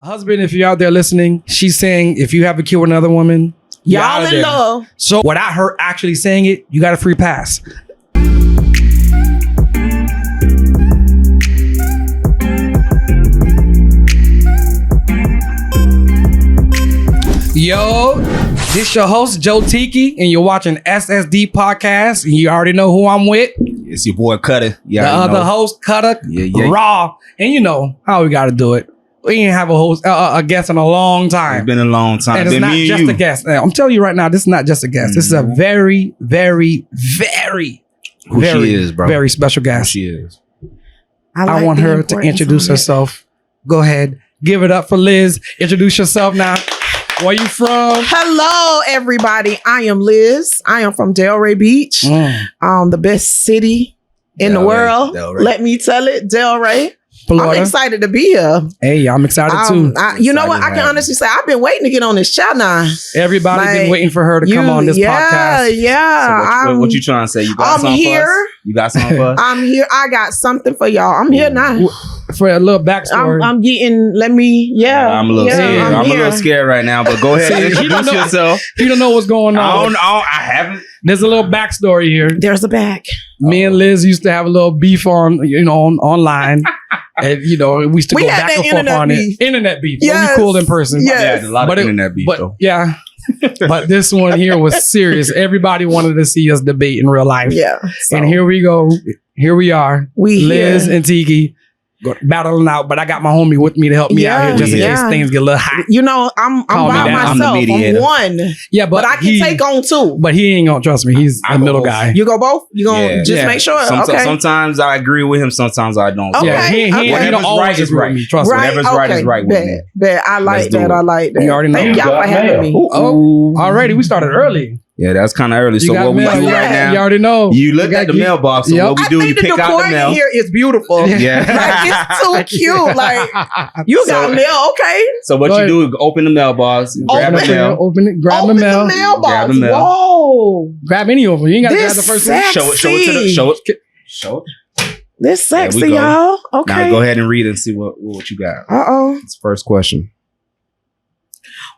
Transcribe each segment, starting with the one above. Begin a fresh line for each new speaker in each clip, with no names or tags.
Husband, if you're out there listening, she's saying if you have a kid with another woman,
y'all in love.
So without her actually saying it, you got a free pass. Yo, this your host, Joe Tiki, and you're watching SSD Podcast, and you already know who I'm with.
It's your boy Cutter.
The other host, Cutter, Raw. And you know how we got to do it. We ain't have a guest in a long time.
It's been a long time.
And it's not just a guest. I'm telling you right now, this is not just a guest. This is a very, very, very, very special guest.
Who she is.
I want her to introduce herself. Go ahead. Give it up for Liz. Introduce yourself now. Where you from?
Hello, everybody. I am Liz. I am from Delray Beach, the best city in the world. Let me tell it, Delray. Florida. I'm excited to be here.
Hey, I'm excited too.
You know what? I can honestly say I've been waiting to get on this chat now.
Everybody's been waiting for her to come on this podcast.
Yeah.
So what you trying to say? You got something for us? You got something for us?
I'm here. I got something for y'all. I'm here now.
For a little backstory.
I'm getting,
I'm a little scared. I'm a little scared right now, but go ahead and introduce yourself.
You don't know what's going on.
I haven't.
There's a little backstory here.
There's a back.
Me and Liz used to have a little beef online. And, we used to go back and forth on it. Internet beef.
Yes.
We cool in person.
Yeah, a lot of internet beef, though.
Yeah. But this one here was serious. Everybody wanted to see us debate in real life.
Yeah.
And here we go. Here we are. Liz
here.
and Tiki battling out, but I got my homie with me to help me out here just in case things get a little hot.
I'm by myself. I'm one.
Yeah, but
I can take on two.
But he ain't gonna trust me. He's the middle guy.
You go both? You gonna just make sure?
Sometimes I agree with him. Sometimes I don't.
Okay.
Whatever's right is right. Trust me. Whatever's right is right with me.
Bet. I like that. I like that.
You already know.
Thank y'all for having me.
Already, we started early.
Yeah, that's kind of early. So what we do right now?
You already know.
You looked at the mailbox. So what we do? You pick out the mail.
Here is beautiful.
Yeah,
like it's too cute. Like you got mail, okay?
So what you do is open the mailbox, grab the mail,
open it, grab the mail,
grab
the mail.
Whoa!
Grab any of them. You ain't got to grab the first one.
Show it.
This sexy, y'all. Okay.
Now go ahead and read and see what you got. It's first question.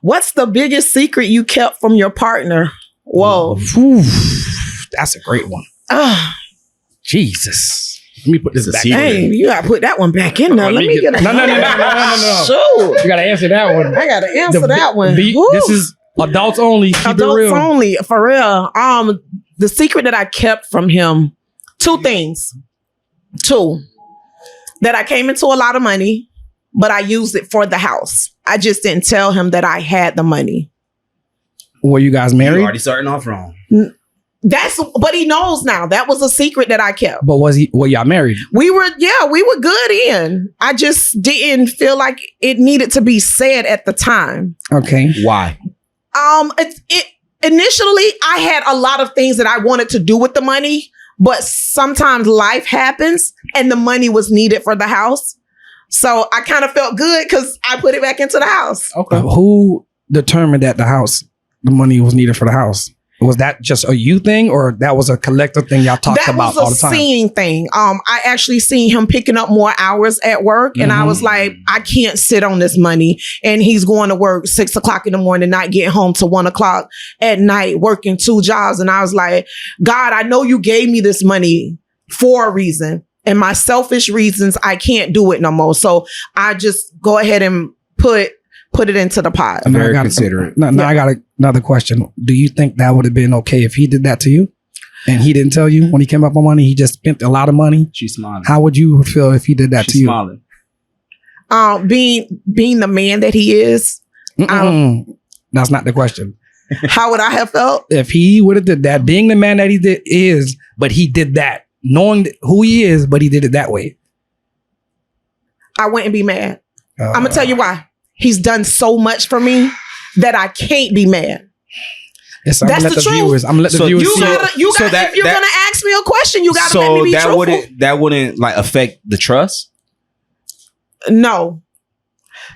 What's the biggest secret you kept from your partner? Whoa.
That's a great one. Jesus. Let me put this back.
Hey, you gotta put that one back in there. Let me get a
No.
Shoot.
You gotta answer that one.
I gotta answer that one.
This is adults only. Keep
adults
it real.
only, for real. The secret that I kept from him, two things. That I came into a lot of money, but I used it for the house. I just didn't tell him that I had the money.
Were you guys married?
You already starting off wrong.
But he knows now. That was a secret that I kept.
But were y'all married?
We were good in. I just didn't feel like it needed to be said at the time.
Okay.
Why?
Initially I had a lot of things that I wanted to do with the money, but sometimes life happens and the money was needed for the house. So I kind of felt good because I put it back into the house.
Okay. Who determined that the money was needed for the house? Was that just a you thing, or that was a collective thing y'all talked about all the time?
That was a seeing thing. I actually seen him picking up more hours at work, and I was like, I can't sit on this money. And he's going to work 6 o'clock in the morning, not getting home till 1 o'clock at night, working 2 jobs. And I was like, God, I know you gave me this money for a reason, and my selfish reasons, I can't do it no more. So I just go ahead and put it into the pot.
Very considerate.
I got another question. Do you think that would have been okay if he did that to you and he didn't tell you when he came up on money? He just spent a lot of money.
She's smiling.
How would you feel if he did that to you?
Smiling.
Being the man that he is.
That's not the question.
How would I have felt?
If he would have did that, being the man that he is, but he did that, knowing who he is, but he did it that way.
I wouldn't be mad. I'm going to tell you why. He's done so much for me that I can't be mad.
Yes, That's the truth. I'm gonna let the viewers see.
If you're gonna ask me a question, you gotta let me be truthful.
That wouldn't like affect the trust?
No.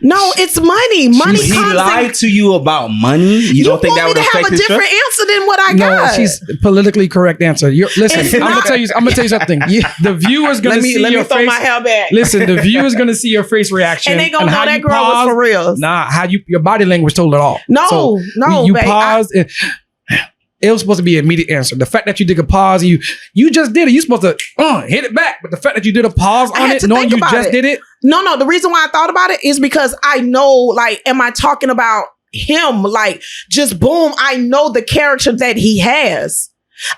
No, it's money. Money
He
comes
lied to you about money. You don't think that would affect
have a
his
different
trust?
answer than what I
No,
got.
she's politically correct answer. Listen,
It's
I'm gonna
not.
tell you. I'm gonna tell you something. The viewer's gonna see
let
your
me throw
face.
my hair back.
Listen, the viewer's gonna see your face reaction,
And they gonna know
how
that
you
girl was
paused.
for real.
Nah, how your body language told it all.
No,
you
babe,
paused. It was supposed to be an immediate answer. The fact that you did a pause, you just did it. You supposed to hit it back. But the fact that you did a pause
I
on
had
it,
to
knowing
think
you
about
just
it.
did it.
No. The reason why I thought about it is because I know, like, am I talking about him? Like, just boom, I know the character that he has.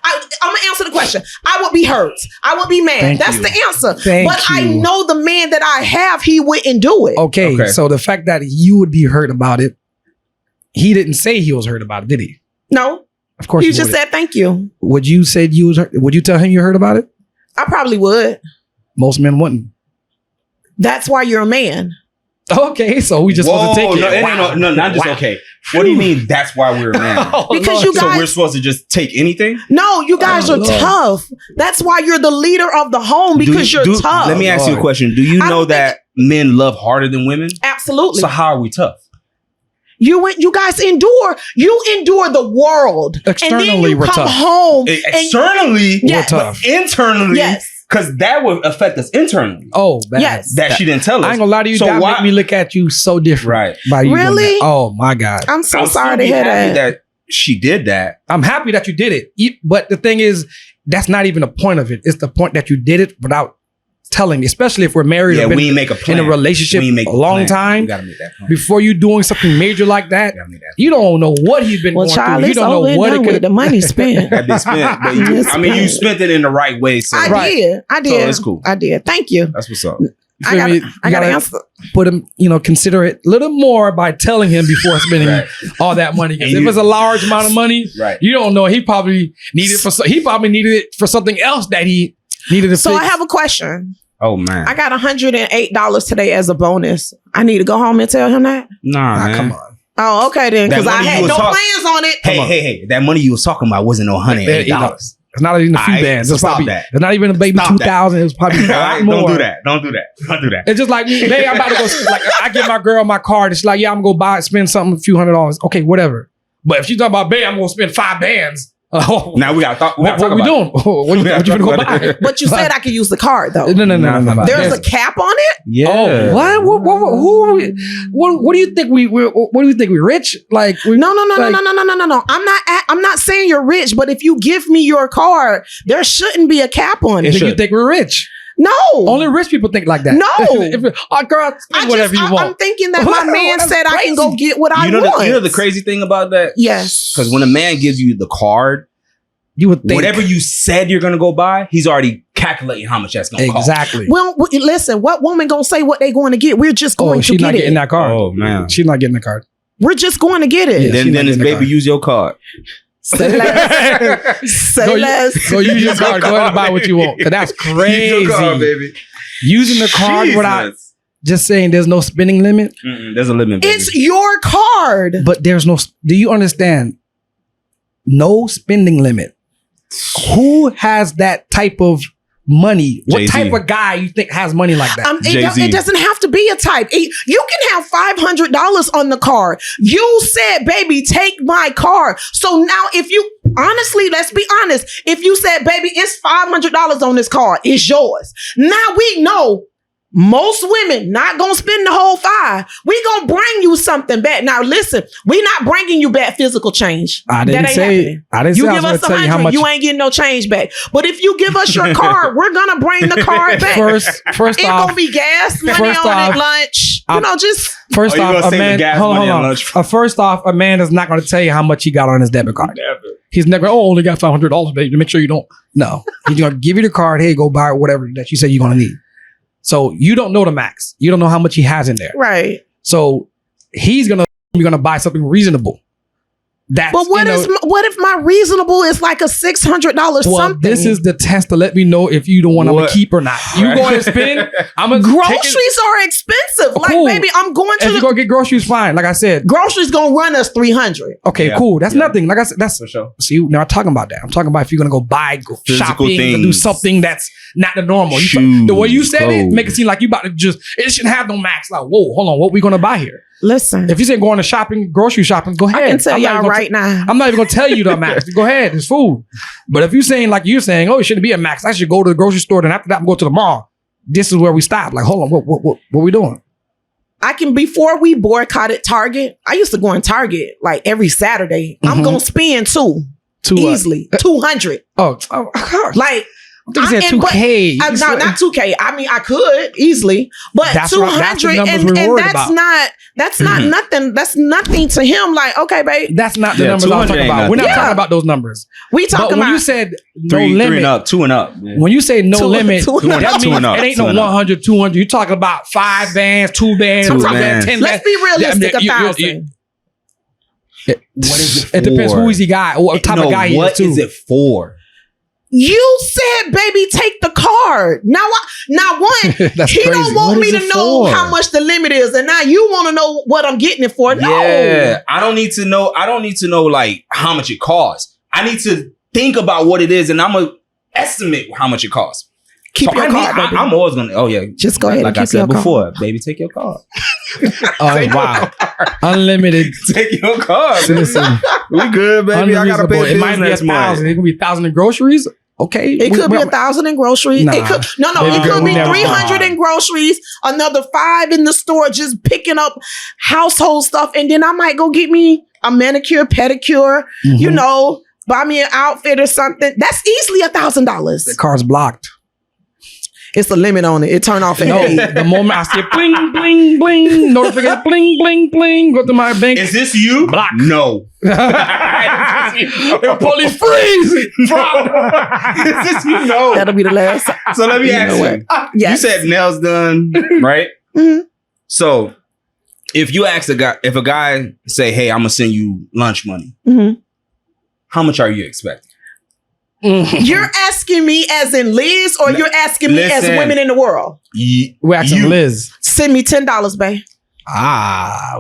I'm gonna answer the question. I would be hurt. I would be mad.
Thank
That's
you.
the answer.
Thank
but I
you.
know the man that I have, he wouldn't do it.
Okay, so the fact that you would be hurt about it, he didn't say he was hurt about it, did he?
No.
Of course,
You
he
just
wouldn't.
said thank you.
Would you say you was hurt? Would you tell him you heard about it?
I probably would.
Most men wouldn't.
That's why you're a man.
Okay, so we just supposed to take it.
No, it
Wow.
ain't no, not just
Wow.
okay. What do you mean that's why we're a man?
Oh,
Because
Lord.
you
So
guys-
we're supposed to just take anything?
No, you guys
Oh,
are
Lord.
tough. That's why you're the leader of the home, because you're tough.
Let me ask you a
Lord.
question. Do you
I
know
don't think-
that men love harder than women?
Absolutely.
So how are we tough?
You guys endure. You endure the world. and
Externally,
then you
we're
come
tough.
home. and-
Externally,
Yeah.
We're tough.
internally,
Yes.
because that would affect us internally.
Oh, bad.
Yes.
That she didn't tell us.
I ain't gonna lie to you.
So
that
why-
make me look at you so different.
Right.
By you doing
Really?
that. Oh my God.
I'm so
I'm
sorry
still
to
be
hear
happy
that.
she did that.
I'm happy that you did it. But the thing is, that's not even the point of it. It's the point that you did it without telling me, especially if we're married
Yeah,
or been
we ain't make a
in
plan.
a relationship
We ain't make
a long
plan.
time.
We gotta make that plan.
Before you doing something major like that,
We gotta make that plan.
you don't know what he's been
Well,
going
child,
through. You
it's
don't know
over and
what it
done
could
with. The money spent.
That been spent, but you,
It's
I mean, you
spent.
spent it in the right way. So
I
Right.
did. I did.
So it's cool.
I did. Thank you.
that's what's up.
I got.
You
I got to
gotta
answer.
put him, consider it a little more by telling him before spending
Right.
all that money. 'Cause
And
if
you-
it's a large amount of money,
Right.
you don't know. He probably needed it for something else that he needed to
So
fix.
I have a question.
Oh man.
I got $108 today as a bonus. I need to go home and tell him that.
Nah, man.
come on.
Oh, okay then,
That
because I
money
had
you
no
was talk-
plans on it.
Hey, that money you was talking about wasn't no $108.
It's not even a few
Alright,
bands.
so
It's
stop
probably
that.
it's not even a baby
Stop that.
2000. It was probably a lot
Alright,
more.
don't do that. Don't do that. Don't do that.
It's just like me, babe, I'm about to go. Like I give my girl my card. It's like, yeah, I'm gonna go spend something, a few $100s. Okay, whatever. But if she's talking about, babe, I'm gonna spend 5 bands. Oh,
Now we gotta talk.
what are we doing? What you gonna go buy?
But you said I could use the card though.
No.
There's a cap on it.
Yeah.
Oh, what? Who are we? What do you think what do you think we rich? Like we
No.
like-
No. I'm not saying you're rich, but if you give me your card, there shouldn't be a cap on it.
think you think we're rich?
No.
Only rich people think like that.
No.
Girl, spend whatever you want.
I'm thinking that my man
That's
said I can go
crazy.
get what I
You know,
want.
you know the crazy thing about that?
Yes.
Because when a man gives you the card,
You would think
whatever you said you're gonna go buy, he's already calculating how much that's gonna cost.
exactly.
Well, listen, what woman gonna say what they going to get? We're just going
Oh,
to
she's not
get
getting
it.
that card.
Oh man.
She's not getting the card.
We're just going to get it.
Yeah.
Then
she's not
this
getting the
baby
card.
use your card.
Say less. Say
Go,
less.
go use your card. Go ahead and buy what you want. Cause that's crazy.
Use your card, baby.
Using the card without
Jesus.
just saying there's no spending limit.
There's a limit, baby.
It's your card.
But there's no. Do you understand? No spending limit. Who has that type of money? What
Jay-Z.
type of guy you think has money like that?
Jay-Z.
It doesn't have to be a type. You can have $500 on the card. You said, baby, take my card. So now if you, honestly, let's be honest. If you said, baby, it's $500 on this card, it's yours. Now we know most women not gonna spend the whole $5. We gonna bring you something back. Now listen, we not bringing you back physical change.
I didn't
That ain't
say.
happening.
I didn't
You
say I
give
was
us
going to tell you how
100,
much.
you ain't getting no change back. But if you give us your card, we're gonna bring the card back.
First
It's
off,
gonna be gas money
first
on
off,
it, lunch.
I'm-
Just
First
Oh, you
off,
gonna
a
save the
man.
gas
Hold
money
on.
on lunch?
First off, a man is not going to tell you how much he got on his debit card. He's never. Oh, only got $500, baby. To make sure you don't. No, he's going to give you the card. Hey, go buy whatever that you say you're going to need. So you don't know the max. You don't know how much he has in there.
right.
So you're going to buy something reasonable. That's,
But what if my reasonable is like a $600
well,
something?
this is the test to let me know if you the one I'm gonna keep or not. You going to spend? I'm gonna
groceries are expensive.
Oh,
like,
cool.
baby, I'm going to.
If you go get groceries, fine. Like I said,
groceries gonna run us $300.
Okay, cool. That's nothing. Like I said, that's
for sure.
See, now I'm talking about that. I'm talking about if you're gonna go buy, go shopping,
things.
or do something that's not the normal. The way you said it, make it seem like you about to just. It shouldn't have no max. Like, whoa, hold on, what we gonna buy here?
Listen,
if you say going to shopping, grocery shopping, go ahead.
I can tell y'all right now.
I'm not even gonna tell you the max. Go ahead, it's food. But if you're saying like you're saying, oh, it shouldn't be a max. I should go to the grocery store, then after that, I'm go to the mall. This is where we stop. Like, hold on, what we doing?
I can, before we boycotted Target, I used to go in Target like every Saturday. I'm gonna spend two easily, 200.
Oh,
like.
I said 2K.
No, not 2K. I mean, I could easily, but that's 200, that's not nothing. That's nothing to him. Like, okay, babe,
that's not the numbers I'm talking about. We're not talking about those numbers.
We talking about
when you said no limit,
2 and up. Yeah.
When you say no limit,
that
means it ain't no 100, 200. You're talking about 5 bands, 2 bands, 10 bands.
Let's be realistic. 1,000.
What is it for?
It depends who is he guy, what type of guy he is too.
What is it for?
You said, baby, take the card. Now one, he
crazy.
don't want me to know how much the limit is, and now you want to know what I'm getting it for. No,
yeah, I don't need to know. I don't need to know like how much it costs. I need to think about what it is, and I'm gonna estimate how much it costs.
Keep your card, baby.
I'm always gonna. Oh yeah,
just go ahead.
Like
and
I
keep
said
your
before,
card.
baby, take your card.
Oh wow, unlimited.
Take your card.
Listen,
we good, baby. I gotta pay.
It might be 1,000. It could be 1,000 in groceries. Okay,
it could be 1,000 in groceries.
Nah,
it could be 300 in groceries. Another 5 in the store, just picking up household stuff, and then I might go get me a manicure, pedicure. You know, buy me an outfit or something. That's easily $1,000.
The card's blocked.
It's a limit on it. It turn off at 8.
The moment I see bling, bling, bling, notification, bling, bling, bling, go to my bank.
Is this you?
Block.
No.
The police freeze.
Is this you? No.
That'll be the last.
So let me ask you.
Yes.
You said nails done, right? So if you ask if a guy say, hey, I'm gonna send you lunch money, how much are you expecting?
You're asking me as in Liz, or you're asking me as women in the world?
We're asking Liz.
Send me $10, babe.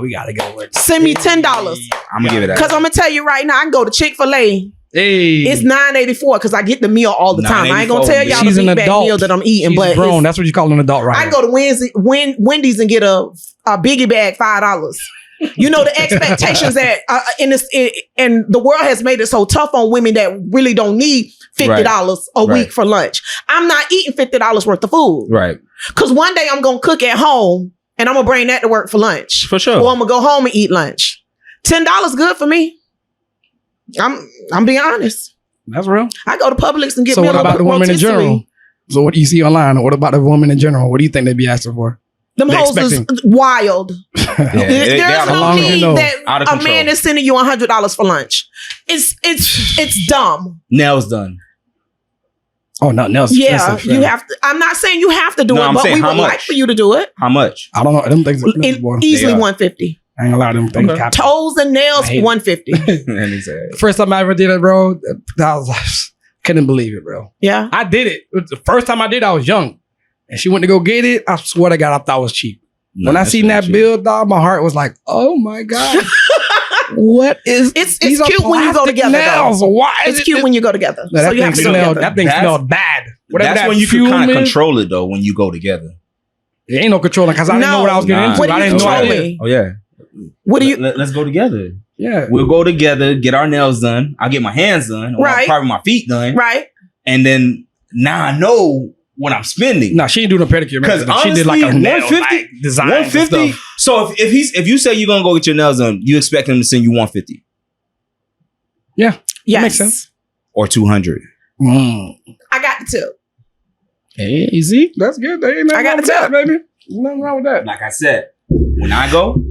We gotta go with.
Send me $10.
I'm gonna give it that.
Because I'm gonna tell you right now, I can go to Chick-fil-A.
Hey,
it's $9.84 because I get the meal all the time. I ain't gonna tell y'all the big bag meal that I'm eating, but
grown. That's what you call an adult, right?
I can go to Wendy's and get a biggie bag, $5. You know, the expectations that and the world has made it so tough on women that really don't need $50 a week for lunch. I'm not eating $50 worth of food.
Right.
Because one day I'm going to cook at home and I'm going to bring that to work for lunch.
For sure.
Or I'm going to go home and eat lunch. $10 good for me. I'm being honest.
That's real.
I go to Publix and get
me a little bit of women in
rotisserie.
general? So what do you see online? What about the women in general? What do you think they'd be asking for?
Them hoes is wild. There's no need that a man is sending you $100 for lunch. It's dumb.
Nails done.
Oh no, nails.
Yeah, you have to. I'm not saying you have to do it, but we would like for you to do it.
How much?
I don't know. Them things
easily $150.
I ain't allowed them things.
Okay. Toes and nails $150.
First time I ever did it, bro, couldn't believe it, bro.
Yeah,
I did it. The first time I did, I was young. And she went to go get it. I swear to God, I thought it was cheap. When I seen that bill, dog, my heart was like, "Oh my God, what is?"
It's cute when you go together.
Nails. Why?
It's cute when you go together.
No, so you have to go together. That thing smelled bad.
That's when you can kind of control it, though. When you go together,
there ain't no controlling because I didn't know what I was getting into.
What are you controlling?
Oh yeah.
What do you?
Let's go together.
Yeah,
we'll go together. Get our nails done. I'll get my hands done.
Right.
Probably my feet done.
Right.
And then now I know what I'm spending.
No, she ain't doing a pedicure.
Because
she did like a nail design.
150. So if you say you're gonna go get your nails done, you expect him to send you 150.
Yeah.
Yes.
Makes sense.
Or 200.
I got the tip.
Hey, easy. That's good.
I got the tip,
baby. Nothing wrong with that.
Like I said, when I go,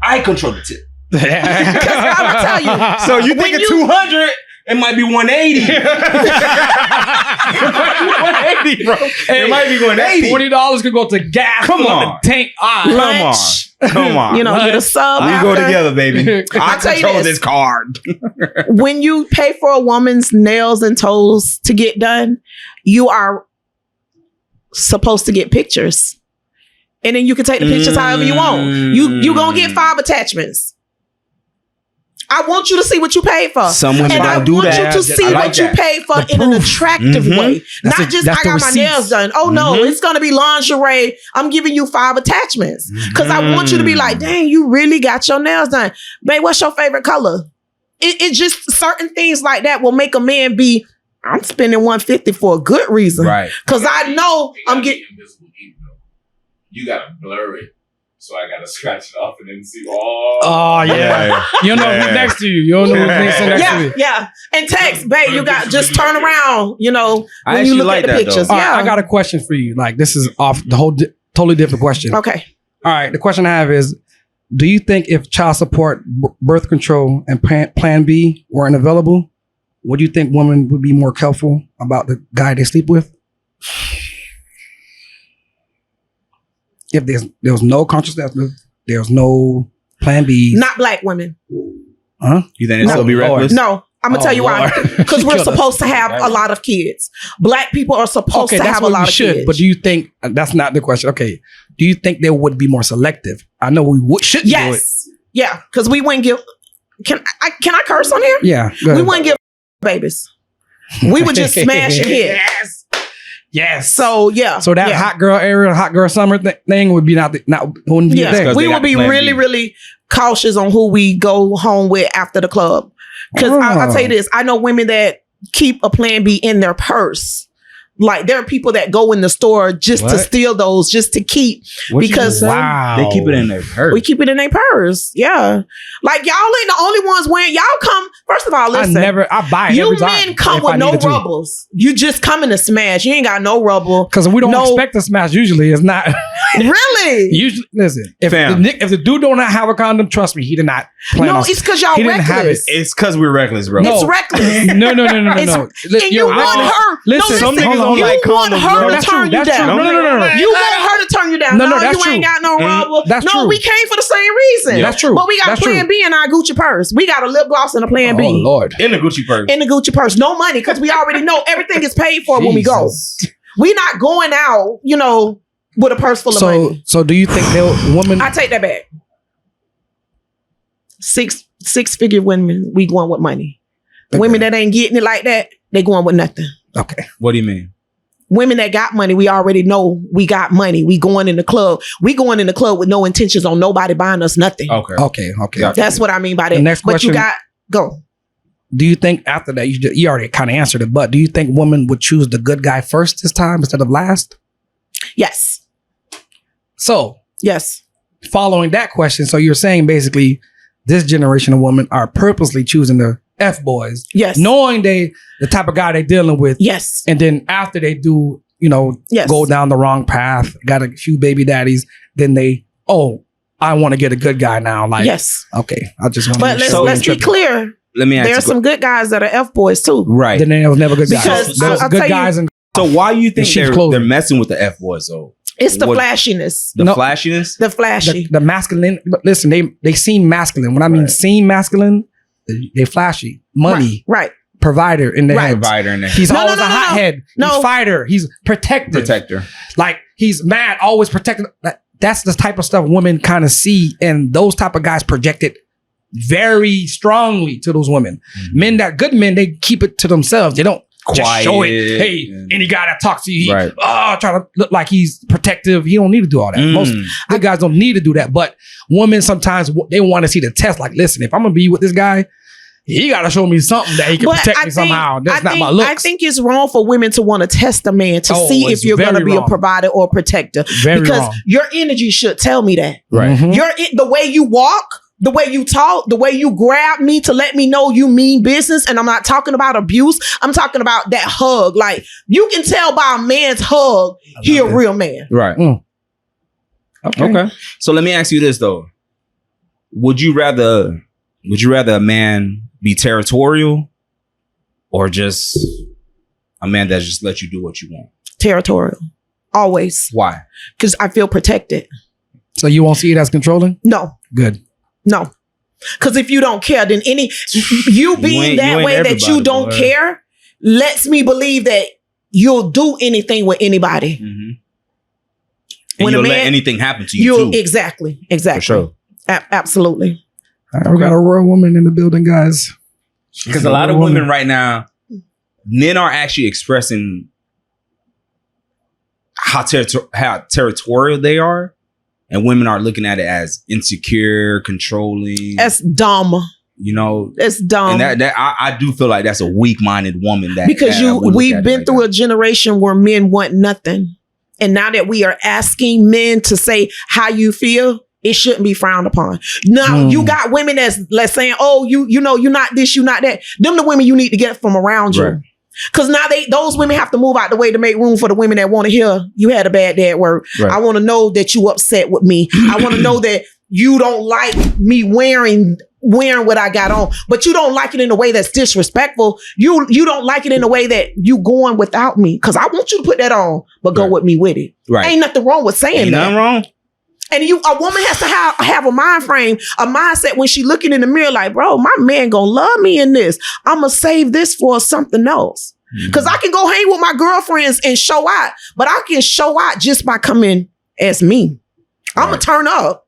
I control the tip.
I'm gonna tell you.
So you think of 200. It might be 180. It might be 180, bro.
Hey,
it might be 180.
$40 could go to gas.
Come on.
The tank.
Come on.
You know, get a sub.
We
after.
go together, baby. I
tell you
control
this.
this card.
When you pay for a woman's nails and toes to get done, you are supposed to get pictures. And then you can take the pictures however you want. You gonna get 5 attachments. I want you to see what you paid for.
Some women
and I
don't do
want
that.
you to see what you paid for in an attractive way.
That's
Not just,
that's
I
the
got my
receipts.
nails done. Oh, no, it's going to be lingerie. I'm giving you 5 attachments. Because I want you to be like, dang, you really got your nails done. Babe, what's your favorite color? It just, certain things like that will make a man be, I'm spending $150 for a good reason.
Right.
Because I know I'm getting...
You got to blur it. So I gotta scratch it off and then see all.
Oh yeah, you don't know who's next to you. You don't know who's next to you.
Yeah. And text, babe, you got just turn around. You know,
I
when you
actually
look
like
at the
that,
pictures.
though.
All right, I got a question for you. Like this is off the whole totally different question.
Okay.
All right, the question I have is: do you think if child support, birth control, and Plan B weren't available, would you think women would be more careful about the guy they sleep with? If there was no contraceptive, there was no Plan B.
Not black women.
Huh?
You think it'll still be
Lord.
reckless?
No. I'm going to tell you why. Because we're
Killed us.
supposed to have a lot of kids. Black people are supposed to
that's
have a
what
lot
we
of
should.
kids.
But do you think that's not the question? Okay. Do you think they would be more selective? I know we should do it.
Yes. Yeah. Because we wouldn't give... Can I curse on here?
Yeah. Go
We
ahead.
wouldn't give babies. We would just smash your head.
Yes.
So, yeah.
So that
yeah.
hot girl era, hot girl summer thing would be wouldn't be a
Yeah,
thing.
we
they
would
got
be
Plan
really,
B.
really cautious on who we go home with after the club. Because I'll tell you this, I know women that keep a Plan B in their purse. Like there are people that go in the store just to
What?
steal those, just to keep.
What you
Because-
just say?
Wow.
They keep it in their purse.
We keep it in their purse. Yeah. Like y'all ain't the only ones wearing. Y'all come. First of all, listen.
I buy it
You
every time.
men come
if I
with no
needed to.
rubbers. You just coming to smash. You ain't got no rubber.
Because we don't
No.
expect to smash. Usually, it's not.
Really?
Usually, listen. If
Fam.
the dude don't have a condom, trust me, he did not plan
No,
on.
it's because y'all
He didn't have
reckless.
It's because we're reckless, bro.
No.
It's reckless.
No.
It's- And you want her.
Listen,
no,
some
listen,
niggas don't
you
like
want
condoms,
her
bro.
to
That's
turn
true.
you
That's
down.
true. No.
You want her to turn you down.
No,
No,
that's
you ain't
true.
got no rubber.
That's
no,
true.
we came for the same reason.
That's true.
But we got
That's
Plan
true.
B in our Gucci purse. We got a lip gloss and a Plan
Oh
B
Lord.
In the Gucci purse.
in the Gucci purse. No money because we already know everything is paid for when we go.
Jesus.
We not going out, with a purse full of money.
So do you think women?
I take that back. Six-figure women, we going with money.
Okay.
Women that ain't getting it like that, they going with nothing.
Okay.
What do you mean?
Women that got money, we already know we got money. We going in the club. We going in the club with no intentions on nobody buying us nothing.
Okay.
Okay.
Yeah.
That's what I mean by that.
The next
But you
question-
go.
Do you think after that you already kind of answered it, but do you think women would choose the good guy first this time instead of last?
Yes.
So
Yes.
following that question, so you're saying basically this generation of women are purposely choosing the F boys,
Yes.
knowing the type of guy they're dealing with,
Yes.
and then after they do,
Yes.
go down the wrong path, got a few baby daddies, then I want to get a good guy now. Like,
Yes.
okay, I just want
But
to.
let's be clear.
Let me ask
There are
you.
some good guys that are F boys too.
Right.
Then there was never good guys.
Because
There was
I'll
good
tell you-
guys and
So why you think
sheep's
they're
clothing.
messing with the F boys though?
It's the
What-
flashiness.
The
No.
flashiness?
The flashy.
the masculine. But listen, they seem masculine. When I mean
Right.
seem masculine, they flashy, money,
Right.
provider in their
Right.
heads.
Provider in there.
He's
No,
always
no,
a
no, no,
hothead.
no.
He's fighter. He's protective.
Protector.
Like he's mad, always protecting. That's the type of stuff women kind of see, and those type of guys project it very strongly to those women. Good men, they keep it to themselves. They don't just
Quiet
show it. Hey,
and-
any guy that talks to you,
Right.
try to look like he's protective. You don't need to do all that. Most good guys don't need to do that. But women sometimes they want to see the test. Like, listen, if I'm gonna be with this guy, he got to show me something that he can protect me somehow. That's not my looks.
I think it's wrong for women to want to test a man to
Oh,
see
it's
if you're going to
very
be a
wrong.
provider or protector.
Very
because
wrong.
your energy should tell me that.
Right.
Mhm.
The way you walk, the way you talk, the way you grab me to let me know you mean business. And I'm not talking about abuse. I'm talking about that hug. Like you can tell by a man's hug, he a real man.
Right. Okay. So let me ask you this though. Would you rather a man be territorial or just a man that just lets you do what you want?
Territorial. Always.
Why?
Because I feel protected.
So you won't see it as controlling?
No.
Good.
No. Because if you don't care, then you being that way that you don't care lets me believe that you'll do anything with anybody.
Mm-hmm. And you'll let anything happen to you too.
Exactly.
For sure.
Absolutely.
All right, we got a real woman in the building, guys.
Because a lot of women right now, men are actually expressing how territorial they are, and women are looking at it as insecure, controlling.
That's dumb.
You know,
it's dumb.
And that I do feel like that's a weak-minded woman.
We've been through a generation where men want nothing, and now that we are asking men to say how you feel, it shouldn't be frowned upon. Now you got women that's saying, "Oh, you know, you're not this, you're not that." Them the women you need to get from around you. Right. Cause now those women have to move out the way to make room for the women that want to hear you had a bad day at work. Right. I want to know that you upset with me. I want to know that you don't like me wearing what I got on, but you don't like it in a way that's disrespectful. You don't like it in a way that you going without me. Cause I want you to put that on, but go with me with it. Right. Ain't nothing wrong with saying that.
Nothing wrong.
And a woman has to have a mind frame, a mindset when she looking in the mirror like, bro, my man gonna love me in this. I'm gonna save this for something else. Because I can go hang with my girlfriends and show out, but I can show out just by coming as me. I'm gonna turn up,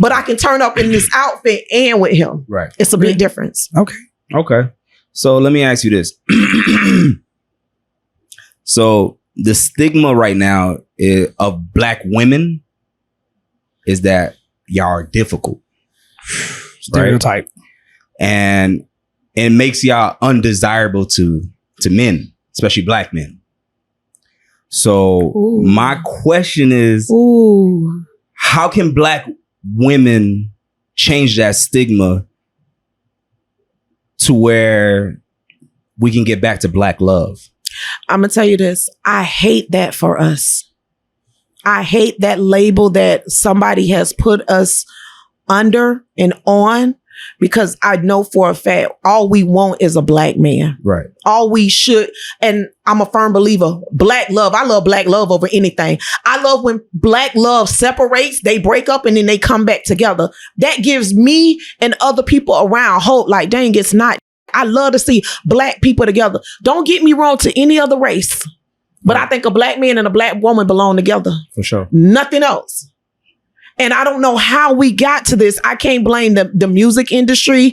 but I can turn up in this outfit and with him.
Right.
It's a big difference.
Okay. So let me ask you this. So the stigma right now of Black women is that y'all are difficult.
Stereotype.
Right? And it makes y'all undesirable to men, especially Black men. So my question is, how can Black women change that stigma to where we can get back to Black love?
I'm going to tell you this. I hate that for us. I hate that label that somebody has put us under and on, because I know for a fact all we want is a Black man.
Right.
All we should, and I'm a firm believer, Black love. I love Black love over anything. I love when Black love separates, they break up and then they come back together. That gives me and other people around hope. Like, dang, it's not. I love to see Black people together. Don't get me wrong to any other race. But I think a Black man and a Black woman belong together.
For sure.
Nothing else. And I don't know how we got to this. I can't blame the music industry.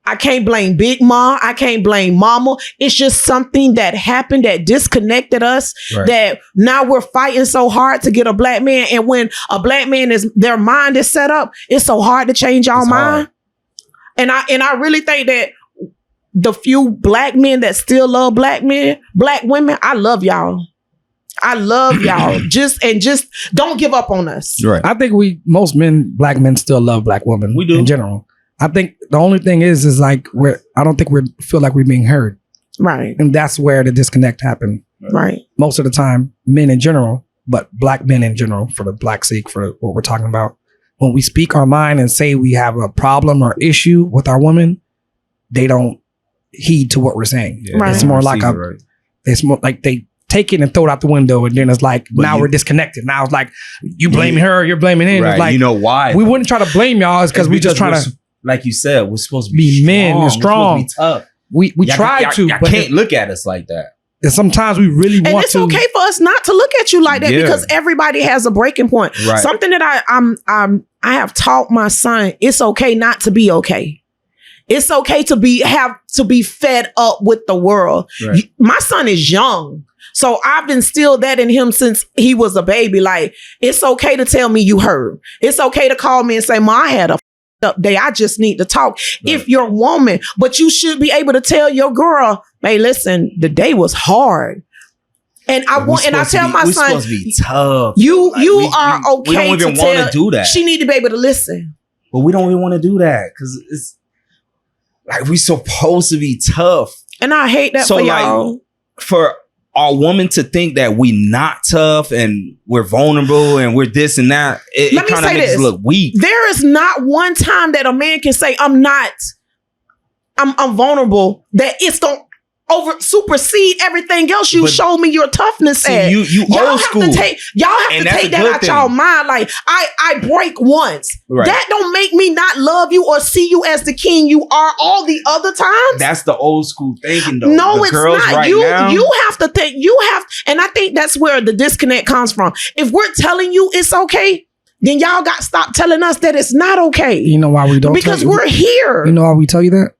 I can't blame Big Ma. I can't blame Mama. It's just something that happened that disconnected us. Right. That now we're fighting so hard to get a Black man. And when a Black man their mind is set up, it's so hard to change our mind. And I really think that the few Black men that still love Black women, I love y'all. I love y'all. Just don't give up on us.
Right.
I think most Black men still love Black women.
We do
in general. I think the only thing is like I don't think we feel like we're being heard.
Right.
And that's where the disconnect happened.
Right.
Most of the time, men in general, but Black men in general, for the Black sake, for what we're talking about. When we speak our mind and say we have a problem or issue with our woman, they don't heed to what we're saying. Yeah, right. It's more like it's more like they take it and throw it out the window, and then it's like, now we're disconnected. Now it's like, you blaming her, you're blaming him.
Right.
It's like,
you know why?
We wouldn't try to blame y'all. It's because we just trying to,
like you said, we're supposed to be
men and strong.
We're supposed to be tough.
We try to,
but can't look at us like that.
And sometimes we really want to.
And it's okay for us not to look at you like that, because everybody has a breaking point. Right. Something that I have taught my son, it's okay not to be okay. It's okay to be fed up with the world. Right. My son is young. So I've instilled that in him since he was a baby. Like, it's okay to tell me you heard. It's okay to call me and say, Ma, I had a up day. I just need to talk. Right. If you're a woman, but you should be able to tell your girl, hey, listen, the day was hard. And I tell my son,
supposed to be tough.
You are okay.
We don't even want to do that.
She need to be able to listen.
But we don't even want to do that because it's like we supposed to be tough.
And I hate that for y'all.
Like, for our woman to think that we not tough and we're vulnerable and we're this and that, it kind of makes us look weak.
There is not one time that a man can say, I'm not I'm vulnerable, that it's gonna supersede everything else you showed me your toughness at.
You
y'all
old school.
Y'all have to take that out y'all mind. Like, I break once.
Right.
That don't make me not love you or see you as the king you are all the other times.
That's the old school thinking, though.
No,
the
it's
girls
not.
Right
You
now,
have to think. And I think that's where the disconnect comes from. If we're telling you it's okay, then y'all got to stop telling us that it's not okay.
You know why we don't?
Because we're here.
You know why we tell you that?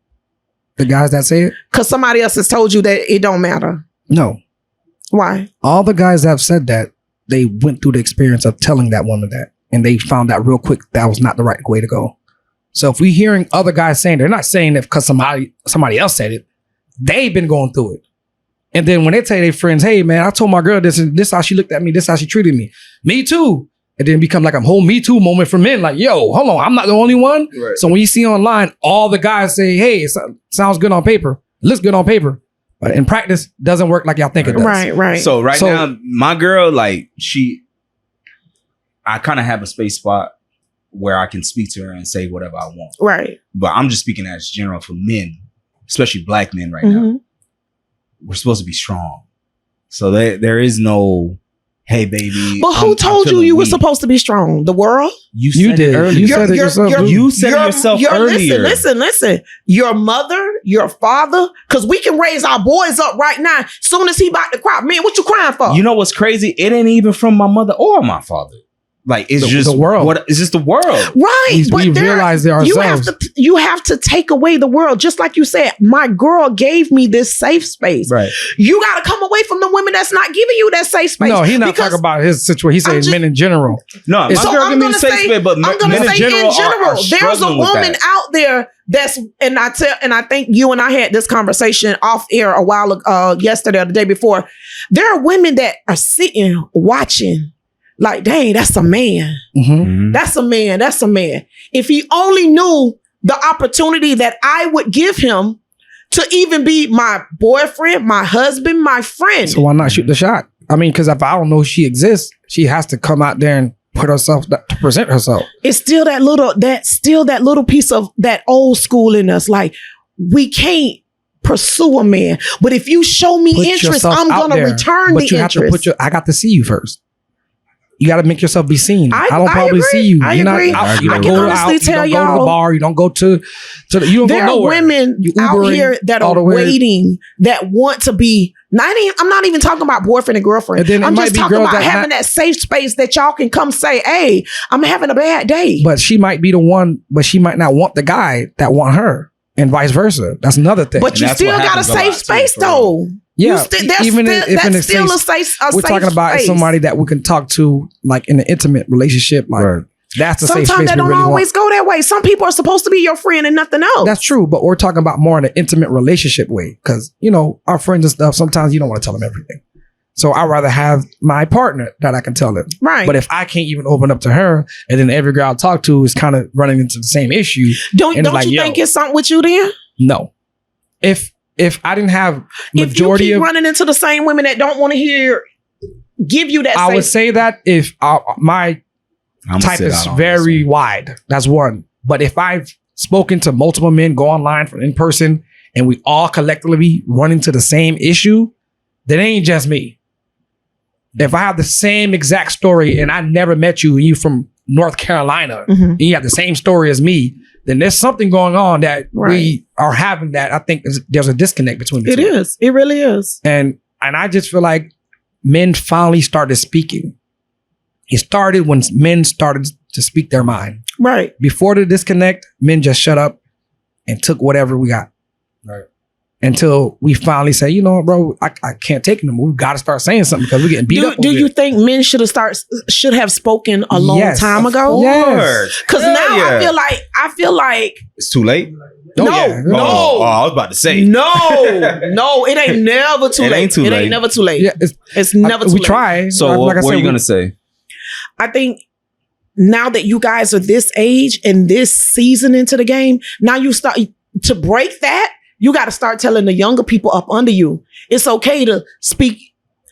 The guys that say it?
Because somebody else has told you that it don't matter.
No.
Why?
All the guys that have said that, they went through the experience of telling that woman that. And they found out real quick that was not the right way to go. So if we're hearing other guys saying, they're not saying it because somebody else said it. They've been going through it. And then when they tell their friends, hey man, I told my girl this and this how she looked at me, this how she treated me. Me too. It then become like a whole Me Too moment for men. Like, yo, hold on, I'm not the only one.
Right.
So when you see online, all the guys say, hey, it sounds good on paper. Looks good on paper. But in practice, doesn't work like y'all think it does.
Right.
So now, my girl, like, I kind of have a space spot where I can speak to her and say whatever I want.
Right.
But I'm just speaking as general for men, especially black men right now. We're supposed to be strong. So there is no... Hey, baby.
But who told you were supposed to be strong? The world?
You did.
Earlier.
You said it yourself.
You said it yourself earlier.
Listen. Your mother, your father, because we can raise our boys up right now. Soon as he about to cry, man, what you crying for?
You know what's crazy? It ain't even from my mother or my father. Like, it's just
the world.
It's just the world.
Right.
We realize it ourselves.
You have to take away the world. Just like you said, my girl gave me this safe space.
Right.
You got to come away from the women that's not giving you that safe space.
No, he's not talking about his situation. He's saying men in general.
No, my girl give me the safe space, but men in general are
there's a woman out there that's, and I think you and I had this conversation off air a while ago, yesterday or the day before. There are women that are sitting watching. Like, dang, that's a man.
Mm-hmm.
That's a man. That's a man. If he only knew the opportunity that I would give him to even be my boyfriend, my husband, my friend.
So why not shoot the shot? I mean, because if I don't know she exists, she has to come out there and put herself to present herself.
It's still that little piece of that old school in us. Like, we can't pursue a man, but if you show me interest, I'm gonna return the interest.
I got to see you first. You got to make yourself be seen. I don't probably
agree.
see you.
I agree. I can honestly tell y'all.
You don't go to the bar. You don't go to you don't
there
go nowhere.
There are women out here that are waiting, that want to be. I'm not even talking about boyfriend and girlfriend.
And
I'm just talking about having that safe space that y'all can come say, hey, I'm having a bad day.
But she might be the one, but she might not want the guy that want her, and vice versa. That's another thing.
But you still got a safe space though.
Yeah, even if in a safe, we're talking about somebody that we can talk to, like in an intimate relationship. Like that's the safe space.
Sometimes that don't always go that way. Some people are supposed to be your friend and nothing else.
That's true, but we're talking about more in an intimate relationship way, because our friends and stuff. Sometimes you don't want to tell them everything. So I'd rather have my partner that I can tell them.
Right.
But if I can't even open up to her, and then every girl I talk to is kind of running into the same issue,
don't you think it's something with you then?
No. If I didn't have majority
if you keep running into the same women that don't want to give you that,
I would say that if my type is very wide, that's one. But if I've spoken to multiple men, go online for in person, and we all collectively run into the same issue, then it ain't just me. If I have the same exact story and I never met you and you from North Carolina, and you have the same story as me, then there's something going on that we are having that I think there's a disconnect between the two.
It is. It really is.
And I just feel like men finally started speaking. It started when men started to speak their mind.
Right.
Before the disconnect, men just shut up and took whatever we got.
Right.
Until we finally say, you know what, bro, I can't take it anymore. We've got to start saying something because we're getting beat up.
Do you think men should have spoken a long time ago?
Yes.
Because now I feel like
it's too late.
No.
I was about to say
no. It ain't never too late. It ain't never too late.
Yeah,
it's never too late.
We try.
So what are you gonna say?
I think now that you guys are this age and this season into the game, now you start to break that. You got to start telling the younger people up under you, it's okay to speak.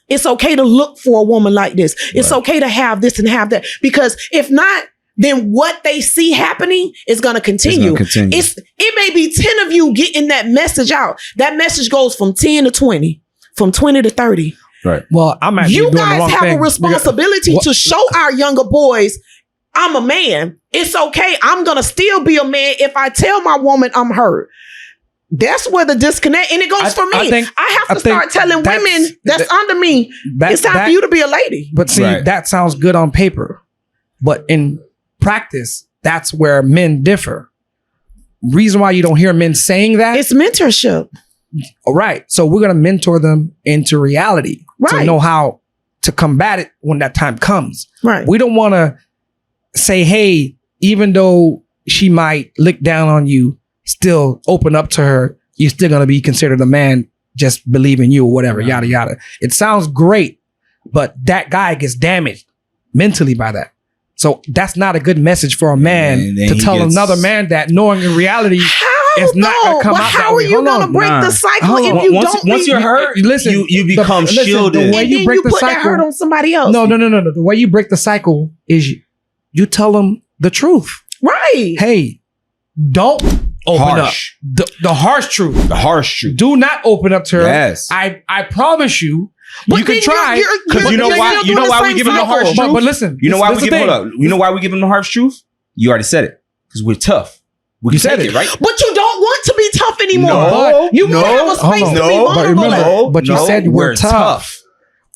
It's okay to look for a woman like this. It's okay to have this and have that. Because if not, then what they see happening is going to continue. It may be 10 of you getting that message out. That message goes from 10 to 20, from 20 to 30.
Right.
Well, I'm actually
You
doing the
guys
wrong
have
thing.
a responsibility to show our younger boys, I'm a man. It's okay. I'm going to still be a man if I tell my woman I'm hurt. That's where the disconnect, and it goes for me. I have to start telling women that's under me, it's time for you to be a lady.
But see, that sounds good on paper. But in practice, that's where men differ. Reason why you don't hear men saying that?
It's mentorship.
All right. So we're going to mentor them into reality.
Right.
To know how to combat it when that time comes.
Right.
We don't want to say, hey, even though she might lick down on you, still open up to her, you're still going to be considered a man, just believe in you or whatever, yada, yada. It sounds great, but that guy gets damaged mentally by that. So that's not a good message for a man to tell another man that, knowing in reality, it's not going to come out that way.
How are you going to break the cycle if you don't?
Once you're hurt,
listen,
you become shielded.
The way you break the cycle,
that hurt on somebody else.
No. The way you break the cycle is you tell them the truth.
Right.
Hey, don't open up. The harsh truth.
The harsh truth.
Do not open up to her.
Yes.
I promise you.
But
you can try.
Because you know why? You know why we give them the harsh truth?
But listen.
You know why we give them? You know why we give them the harsh truth? You already said it. Because we're tough. You said it, right?
But you don't want to be tough anymore.
No,
you have a space to be vulnerable.
But you said we're tough.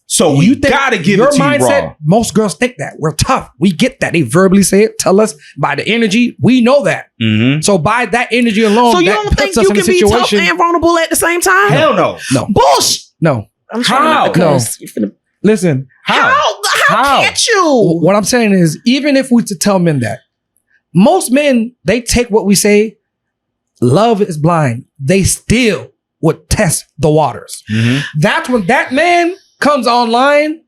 So you gotta give it to you raw.
Most girls think that we're tough. We get that. They verbally say it, tell us by the energy. We know that. Mm-hmm. So by that energy alone,
so you don't think you can be tough and vulnerable at the same time?
Hell no.
No.
Bullshit.
No.
I'm trying to
No. Listen.
How can't you?
What I'm saying is, even if we to tell men that, most men, they take what we say, love is blind. They still would test the waters. Mm-hmm. That's when that man comes online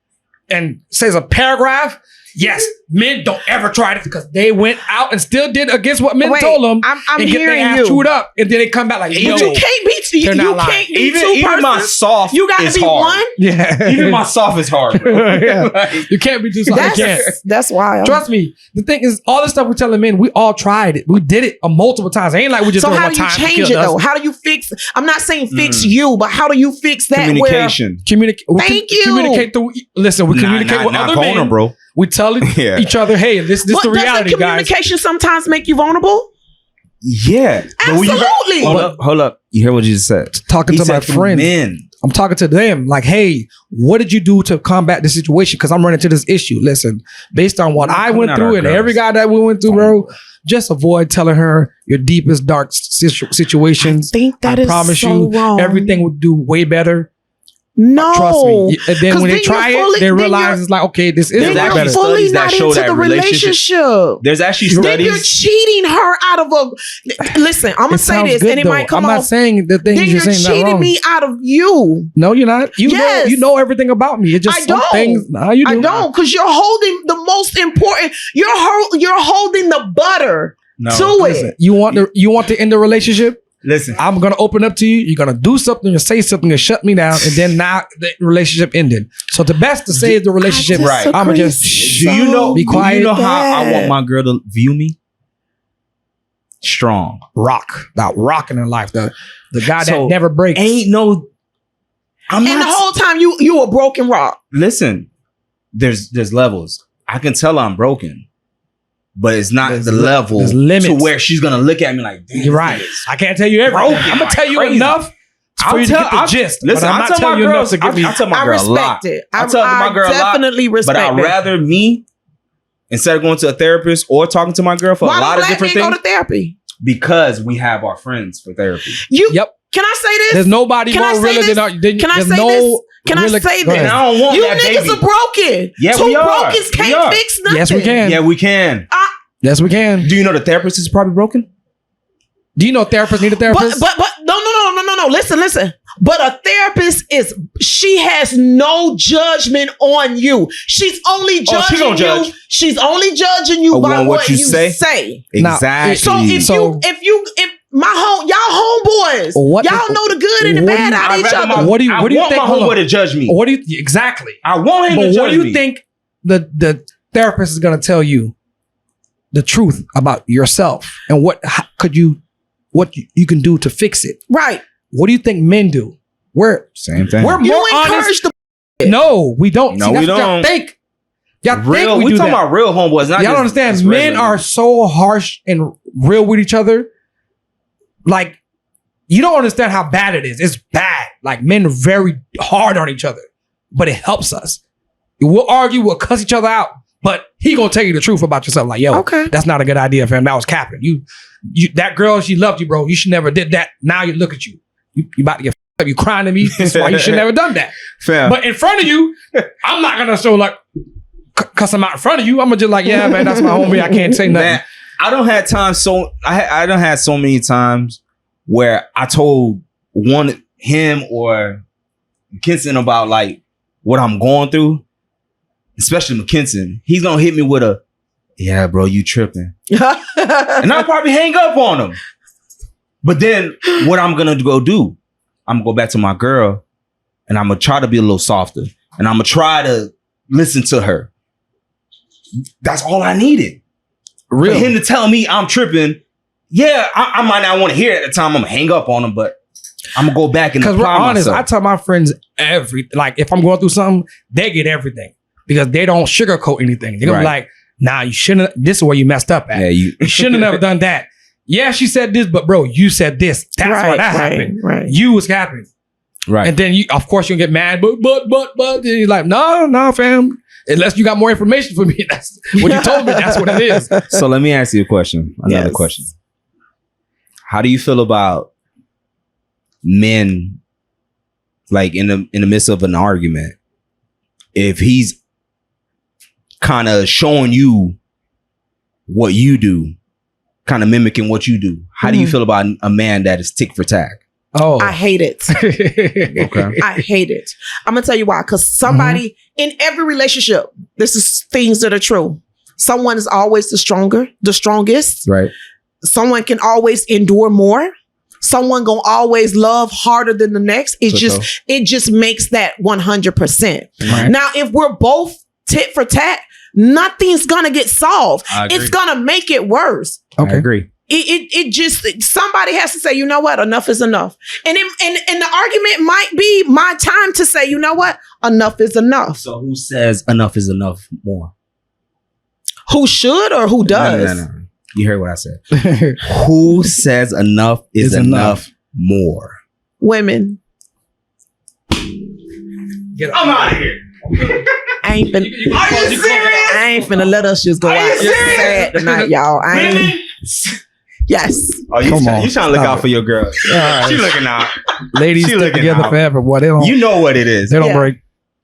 and says a paragraph. Yes, men don't ever try this because they went out and still did against what men told them.
I'm
and
hearing
get their ass chewed up, and then they come back like, yo,
but you can't be you can't be
even my soft.
You gotta be
hard.
one.
Yeah,
even my soft is hard.
Yeah. Like, you can't be too soft.
That's why.
Trust me. The thing is, all this stuff we're telling men, we all tried it. We did it multiple times. It ain't like we just.
So how do you change it though? How do you fix? I'm not saying fix you, but how do you fix that?
Communication.
Thank you.
Communicate through. Listen, we communicate with other men,
bro.
We tell each other, hey, this is the reality,
doesn't communication sometimes make you vulnerable?
Yeah.
Absolutely.
Hold up. You hear what you just said?
Talking to my friends. I'm talking to them like, hey, what did you do to combat this situation? Because I'm running into this issue. Listen, based on what I went through and every guy that we went through, bro, just avoid telling her your deepest, dark situations.
I think that is
promise
so
you,
wrong.
everything will do way better.
No.
Trust me. And then when they try it, they realize it's like, okay, this is
better.
There's
fully not into the relationship.
There's actually studies.
Then you're cheating her out of a... Listen, I'm going to say this, and it might come off...
I'm not saying the things you're saying.
Then you're cheating me out of you.
No, you're not. You know everything about me. It's just some things... No, you do.
I don't, because you're holding the most important... You're holding the butter to it.
You want to end the relationship?
Listen,
I'm going to open up to you. You're going to do something or say something and shut me down. And then now the relationship ended. So the best to say is the relationship. Right. I'm going to just be quiet.
Do you know how I want my girl to view me? Strong.
About rocking in life. The guy that never breaks.
Ain't no...
And the whole time you a broken rock.
Listen, there's levels. I can tell I'm broken. But it's not the level to where she's gonna look at me like,
you're right. I can't tell you everything. I'm gonna tell you enough for you to get the gist.
Listen, I tell my girls, I tell my girl a lot. I tell my girl a lot.
Definitely respect it.
But I'd rather me, instead of going to a therapist or talking to my girl for a lot of different things.
Why don't go to therapy?
Because we have our friends for therapy.
Yep.
Can I say this?
There's nobody more realer than our...
Can I say this? Can I say this?
I don't want
you
that,
niggas
baby.
are broken.
Yeah,
Two
we are.
brokens can't fix nothing.
Yes, we can.
Yeah, we can.
Yes, we can.
Do you know the therapist is probably broken?
Do you know therapists need a therapist?
But no. Listen. But a therapist she has no judgment on you. She's only judging you. She's only judging you by what you say.
Exactly.
So if y'all homeboys, y'all know the good and the bad out of each other.
What do you think?
My homeboy to judge me.
What do you exactly?
I want him to judge me.
What do you think the therapist is going to tell you? the truth about yourself and what you can do to fix it.
Right.
What do you think men do?
Same thing.
We're more
You encourage
honest.
the
No, we don't.
No,
See, that's
we
what y'all
don't.
think. Y'all
Real.
think
We
do
talking
that.
about real homeboys. Not
Y'all don't
just
understand. Men
regular.
are so harsh and real with each other. Like, you don't understand how bad it is. It's bad. Like, men are very hard on each other, but it helps us. We'll argue, we'll cuss each other out, but he gonna tell you the truth about yourself. Like, yo,
Okay.
that's not a good idea, fam. That was capping. You that girl, she loved you, bro. You should never did that. Now you look at you. You about to get f***ed up. You crying to me. That's why you should never done that.
Fam.
But in front of you, I'm not gonna show like cuss him out in front of you. I'm gonna just like, yeah, man, that's my homie. I can't say nothing.
Man, I don't have time. I don't have so many times where I told him or McKinson about like what I'm going through, especially McKinson. He's gonna hit me with a, yeah, bro, you tripping, and I'll probably hang up on him. But then what I'm gonna go do? I'm gonna go back to my girl, and I'm gonna try to be a little softer, and I'm gonna try to listen to her. That's all I needed. For him to tell me I'm tripping, yeah, I might not want to hear it at the time. I'm gonna hang up on him, but I'm gonna go back and
Because we're
apply
honest,
myself.
I tell my friends like if I'm going through something, they get everything because they don't sugarcoat anything. They're gonna be
Right.
like, nah, you shouldn't. This is where you messed up at.
Yeah,
You shouldn't have never done that. Yeah, she said this, but bro, you said this. That's why that happened.
Right.
You was happening.
right.
And then you, of course, you'll get mad, but. Then you're like, no, fam. Unless you got more information for me. That's what you told me. That's what it is.
So let me ask you a question. Another
Yes.
question. How do you feel about men, like in the midst of an argument, if he's kind of showing you what you do, kind of mimicking what you do? How do you feel about a man that is tick for tack?
Oh.
I hate it.
Okay.
I hate it. I'm gonna tell you why. Because somebody in every relationship, this is things that are true. Someone is always the strongest.
Right.
Someone can always endure more. Someone gonna always love harder than the next. It just makes that 100%.
Right.
Now, if we're both tit for tat, nothing's gonna get solved.
I agree.
It's gonna make it worse.
I agree.
It just, somebody has to say, you know what, enough is enough. And the argument might be my time to say, you know what, enough is enough.
So who says enough is enough more?
Who should or who does?
No. You heard what I said. Who says enough is enough more?
Women.
I'm out of here.
I ain't finna.
Are you serious?
I ain't finna let us just go
Are you
out. It's
serious?
sad tonight, y'all. I ain't.
Really?
Yes.
Oh, you
Come
trying
on,
to look
stop
out
it.
for your girl. She looking out.
Ladies
She
stick
looking
together
out.
forever, boy. They don't.
You know what it is.
They don't
Yeah.
break.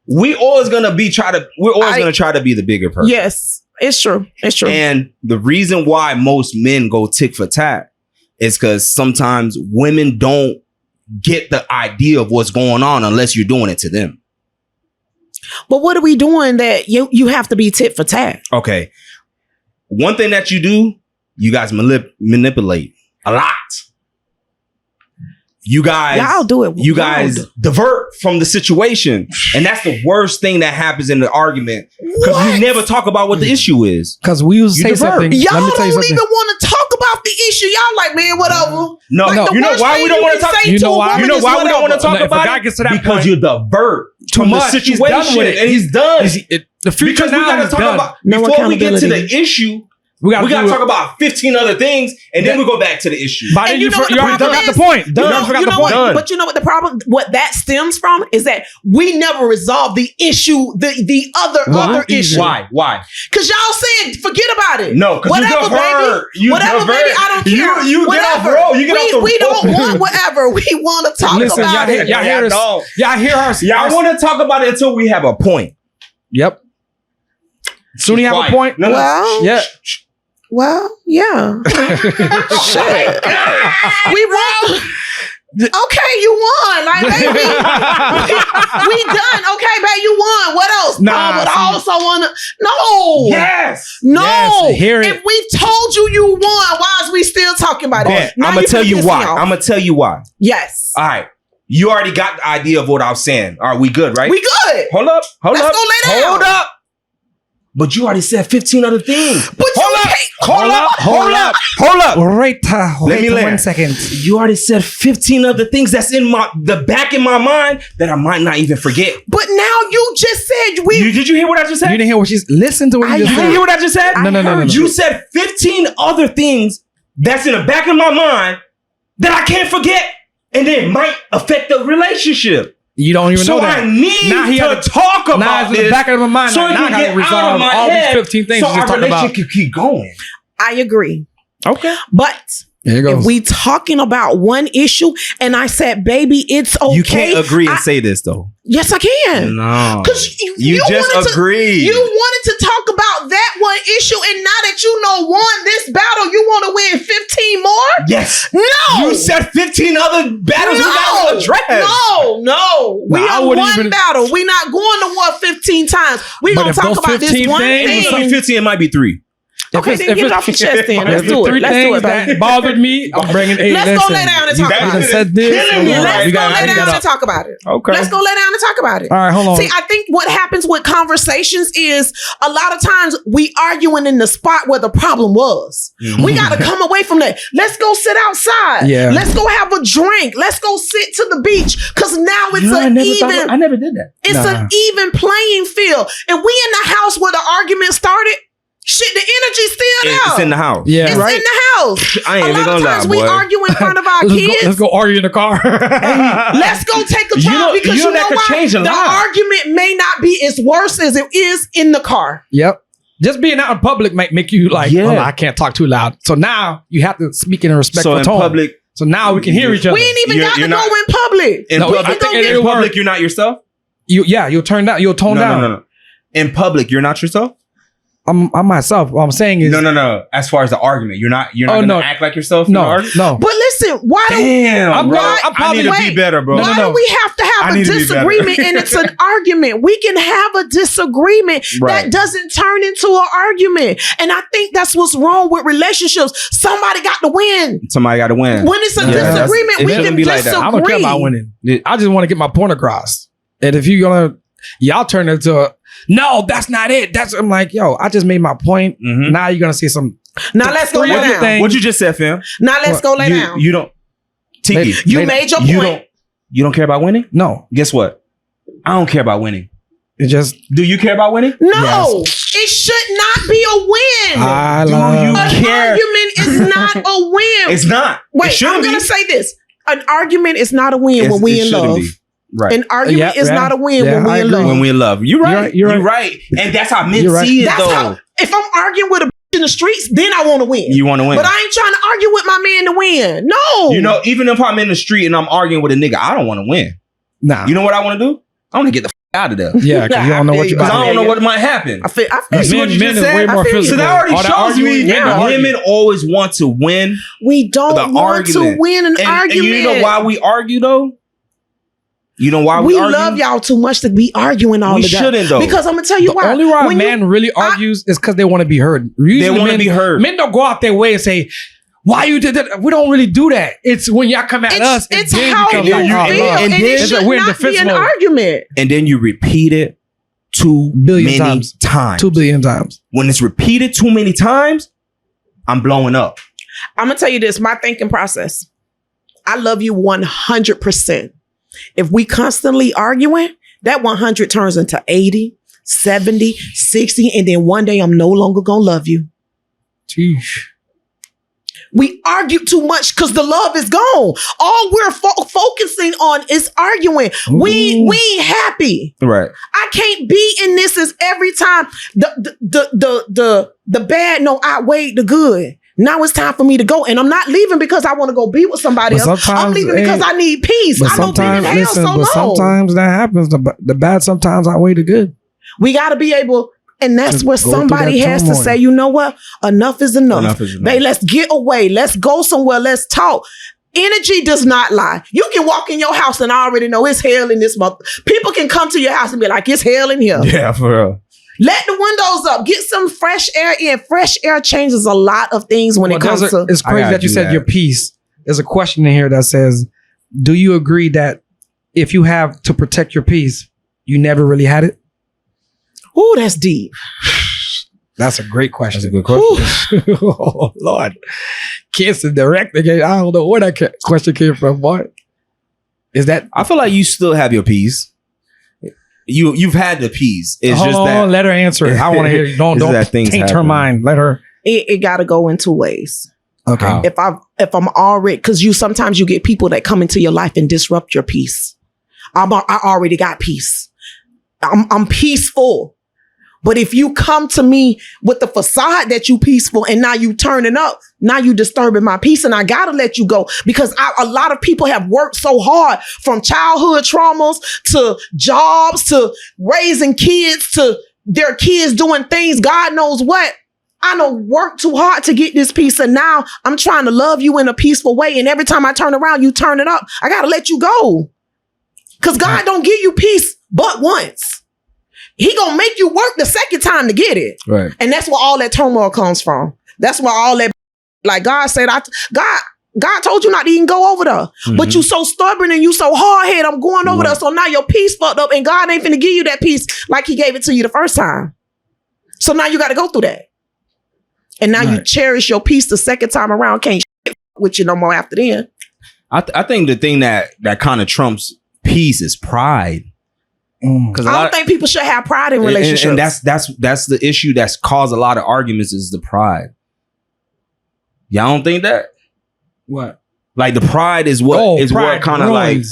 We're always gonna try to be the bigger person.
Yes. It's true. It's true.
And the reason why most men go tick for tat is because sometimes women don't get the idea of what's going on unless you're doing it to them.
But what are we doing that you have to be tit for tat?
Okay. One thing that you do, you guys manipulate a lot. You guys,
Y'all do it.
you guys divert from the situation. And that's the worst thing that happens in the argument. Because
What?
we never talk about what the issue is.
Because we used to
You
say
divert.
something.
Y'all
Let me tell you
don't
something.
even want to talk about the issue. Y'all like, man, whatever.
No,
Like, the
you know
worst
why
thing
we don't
you
want to
can
talk?
say
You
to
know
a
why?
woman
You know
is
why we don't want to
whatever.
talk
No, if a
about
guy
it?
gets to that
Because
point-
you divert
Too
from
much.
the
He's
situation,
done with it.
and he's done.
The future
Because we
now
gotta
is
talk
done.
about
No
before we get to
accountability.
the issue.
We
We gotta
do
talk
it.
about 15 other things, and then we go back to the issue.
But then
And
you
you know what the
already
problem
forgot the
is?
point.
You
Done.
know,
Forgot
you
the
know
point.
what?
Done.
But you know what the problem? What that stems from is that we never resolve the issue, the other issue.
Why?
Because y'all said forget about it.
No, because you
whatever,
divert.
baby. Whatever, baby. I don't care.
You get off
Whatever.
road. You get off the
We don't
road.
want whatever. We want to talk
Listen,
about it.
y'all hear us. Y'all hear us.
Y'all want to talk about it until we have a point.
Yep. Soon you have
Quiet.
a point.
No.
Well,
Yeah.
Well, yeah. Shit. We won. Okay, you won. Like, baby, we done. Okay, babe, you won. What else?
Nah,
I would
see.
also want to. No.
Yes.
No.
Yes, hear it.
If we told you won, why is we still talking about
Bet.
it? Now
I'm gonna tell you
pissing
why.
me off.
I'm gonna tell you why.
Yes.
All right. You already got the idea of what I was saying. All right, we good, right?
We good.
Hold up. Hold
Let's
up.
go lay down.
Hold up. But you already said 15 other things.
But you
Hold up. Hold up.
Right.
Let me land.
1 second.
You already said 15 other things that's in the back in my mind that I might not even forget.
But now you just said
Did you hear what I just said?
You didn't hear what she's. Listen to what you just
You
said.
hear what I just said?
No.
You said 15 other things that's in the back of my mind that I can't forget and then might affect the relationship.
You don't even know that.
So I need to talk
now
about
it's
this.
in the back of my mind.
So
now I got to resolve all these 15 things
so
you just
our
talked about.
relationship can keep going.
I agree.
Okay.
But
There you go.
if we talking about one issue and I said, baby, it's okay.
You can't agree and say this though.
Yes, I can.
No.
Because
you just agreed.
You wanted to talk about that one issue, and now that you won this battle, you want to win 15 more?
Yes.
No.
You said 15 other battles we got to address.
No. We
I
on
wouldn't
one
even-
battle. We not going to war 15 times. We
But
going to
if
talk
those
about this
15
one
things-
It might be
thing.
15, it might be 3.
Okay, then get it off your chest then. Let's
If
do
the
it.
three
Let's do
things
it, baby.
that bothered me, I'm bringing it.
Let's go lay down and talk about it.
Said this.
Killing me
Let's
right
go lay
bring
down
that
and talk about it.
Okay.
Let's go lay down and talk about it.
All right, hold on.
See, I think what happens with conversations is a lot of times we arguing in the spot where the problem was. We got to come away from that. Let's go sit outside.
Yeah.
Let's go have a drink. Let's go sit to the beach. Because now it's
I never did that.
it's an even playing field. And we in the house where the argument started. Shit, the energy's still there.
It's in the house.
Yeah.
It's
Right.
in the house.
I ain't
A
even
lot
gonna
of
lie,
times we
boy.
argue in front of our
Let's
kids.
go argue in the car.
Let's go take a
You
drive
know-
because
you
you
know
know
that could
why?
change a
The
lot.
argument may not be as worse as it is in the car.
Yep. Just being out in public might make you like,
Yeah.
oh, I can't talk too loud. So now you have to speak in a respectful
So in
tone.
public,
So now we can hear each other.
We ain't even
You're-
got to
you're
go
not-
in public.
in
No,
public,
I think
it
in
will
public,
work.
you're not yourself.
You'll tone down. You'll tone down.
No. In public, you're not yourself.
I'm myself. What I'm saying is
No. As far as the argument, you're not gonna act like yourself. In the
no,
argument?
no.
But listen, why do
Damn, bro.
I'm
I
probably-
need to be
wait.
better, bro.
No,
why
no.
do we have to
I
have a
need to be better.
disagreement and it's an argument? We can have a disagreement
Right.
that doesn't turn into an argument. And I think that's what's wrong with relationships. Somebody got to win.
Somebody got to win.
When it's a
Yeah,
disagreement,
it
we
shouldn't
can
be like that.
disagree.
I don't care about winning.
Yeah.
I just want to get my point across. And if you're gonna, y'all turn it into no, that's not it. I'm like, yo, I just made my point.
Mhm.
Now you're gonna see some.
Now let's go lay
Three other
down.
things.
What you just said, fam?
Now let's go lay down.
You don't. Tiki,
You made your point.
You don't care about winning?
No,
Guess what? I don't care about winning.
it just.
Do you care about winning?
No, it should not be a win.
I
Do
love.
you
An
care?
argument is not a win.
It's not.
Wait,
it shouldn't
I'm
be.
gonna say this: an argument is not a win when we
It
in
shouldn't
love.
be. Right.
An argument
Yeah,
is
yeah.
not a win
Yeah,
when we
I
in
agree.
love.
When we in love, you're right.
You're
You're
right.
right. And that's how men
You're right.
see it,
That's
though.
how. If I'm arguing with a bitch in the streets, then I want to win.
You want to win.
But I ain't trying to argue with my man to win. No.
You know, even if I'm in the street and I'm arguing with a nigga, I don't want to win.
Nah.
You know what I want to do? I want to get the out of there.
Yeah, because you don't know what you're
Because
about
I
to
don't
do.
know what might happen.
I feel
You see what you
men
just
is
said?
way more
I feel you.
physical.
So that already
All that
shows me
arguing, men don't argue.
women always want to win.
we don't
The
want to
argument.
win an
And
argument.
you know why we argue, though? You know why we
we
argue?
love y'all too much to be arguing all
We
the time.
shouldn't, though.
Because I'm gonna tell you
The
why.
only why a
When you-
man really argues is because they want to be heard. Usually
They want to
men-
be heard.
Men don't go out their way and say, "Why you did that?" We don't really do that. It's when y'all come at us.
It's
then
how
becomes
you
like,
feel,
oh, love.
and
then-
it
It's
should
like we're in
not be
defense
an
mode.
argument.
And then you repeat it 2
Billion
many
times.
times.
2 billion times.
When it's repeated too many times, I'm blowing up.
I'm gonna tell you this: my thinking process. I love you 100%. If we constantly arguing, that 100 turns into 80, 70, 60, and then one day I'm no longer gonna love you.
Sheesh.
We argue too much because the love is gone. All we're focusing on is arguing. We ain't happy.
Right.
I can't be in this as every time the bad outweighed the good. Now it's time for me to go, and I'm not leaving because I want to go be with somebody
But
else. I'm
sometimes,
leaving because I need peace.
But
I know being in
sometimes,
hell
listen,
so
but
long.
sometimes that happens. The bad sometimes outweigh the good.
We got to be able, and that's
Just
where
go through
somebody
that
has to
turmoil.
say, you know what? Enough is enough.
Enough is enough.
Babe, let's get away. Let's go somewhere. Let's talk. Energy does not lie. You can walk in your house and I already know it's hell in this month. People can come to your house and be like, it's hell in here.
Yeah, for real.
Let the windows up. Get some fresh air in. Fresh air changes a lot of things when it comes to.
It's
I
crazy
gotta
that you
do
said
that.
your piece. There's a question in here that says, do you agree that if you have to protect your peace, you never really had it?
Ooh, that's deep.
That's a great question.
That's a good question.
Oh, Lord. Kids and direct again. I don't know where that question came from, boy. Is that...
I feel like you still have your peace. You've had the peace. It's
Hold
just
on,
that...
let her answer it. I want to hear you. Don't
that things
taint her
happen.
mind. Let her...
It got to go in two ways.
Okay.
How?
If I'm already, because sometimes you get people that come into your life and disrupt your peace. I already got peace. I'm peaceful. But if you come to me with the facade that you peaceful and now you turning up, now you disturbing my peace, and I gotta let you go, because a lot of people have worked so hard, from childhood traumas to jobs to raising kids to their kids doing things, God knows what. I don't work too hard to get this peace, and now I'm trying to love you in a peaceful way, and every time I turn around, you turn it up. I gotta let you go, because God don't give you peace but once. He gonna make you work the second time to get it.
Right.
And that's where all that turmoil comes from. That's where all that, like God said, God told you not to even go over there.
Mm-hmm.
But you so stubborn and you so hard-headed, I'm going over there. So now your peace fucked up, and God ain't finna give you that peace like he gave it to you the first time. So now you gotta go through that. And now you cherish your peace the second time around. Can't shit with you no more after then.
I think the thing that kind of trumps peace is pride. Because
I don't think people should have pride in relationships.
And that's the issue that's caused a lot of arguments, is the pride. Y'all don't think that?
What?
Like the pride is what what kind of like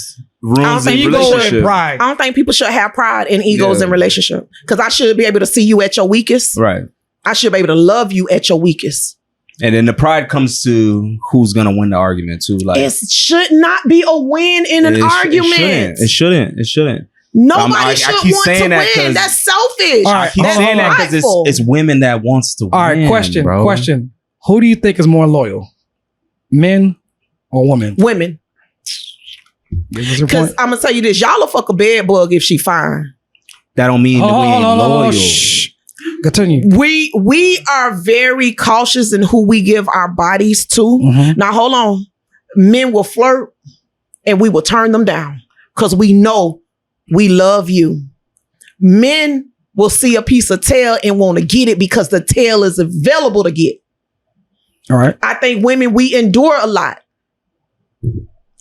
ruins the relationship.
Pride.
I don't think people should have pride and egos in relationship, because I should be able to see you at your weakest.
Right.
I should be able to love you at your weakest.
And then the pride comes to who's gonna win the argument too. Like,
it should not be a win in an argument.
It shouldn't.
Nobody should want to
that
win. That's selfish.
All right, I keep saying that because it's women that wants to win.
All right, question.
Bro.
Question. Who do you think is more loyal? Men or women?
Women. Because I'm gonna tell you this, y'all will fuck a bed bug if she fine.
That don't mean we ain't loyal.
Shh. Continue.
We are very cautious in who we give our bodies to.
Mm-hmm.
Now hold on. Men will flirt and we will turn them down because we know we love you. Men will see a piece of tail and want to get it because the tail is available to get.
All right.
I think women, we endure a lot.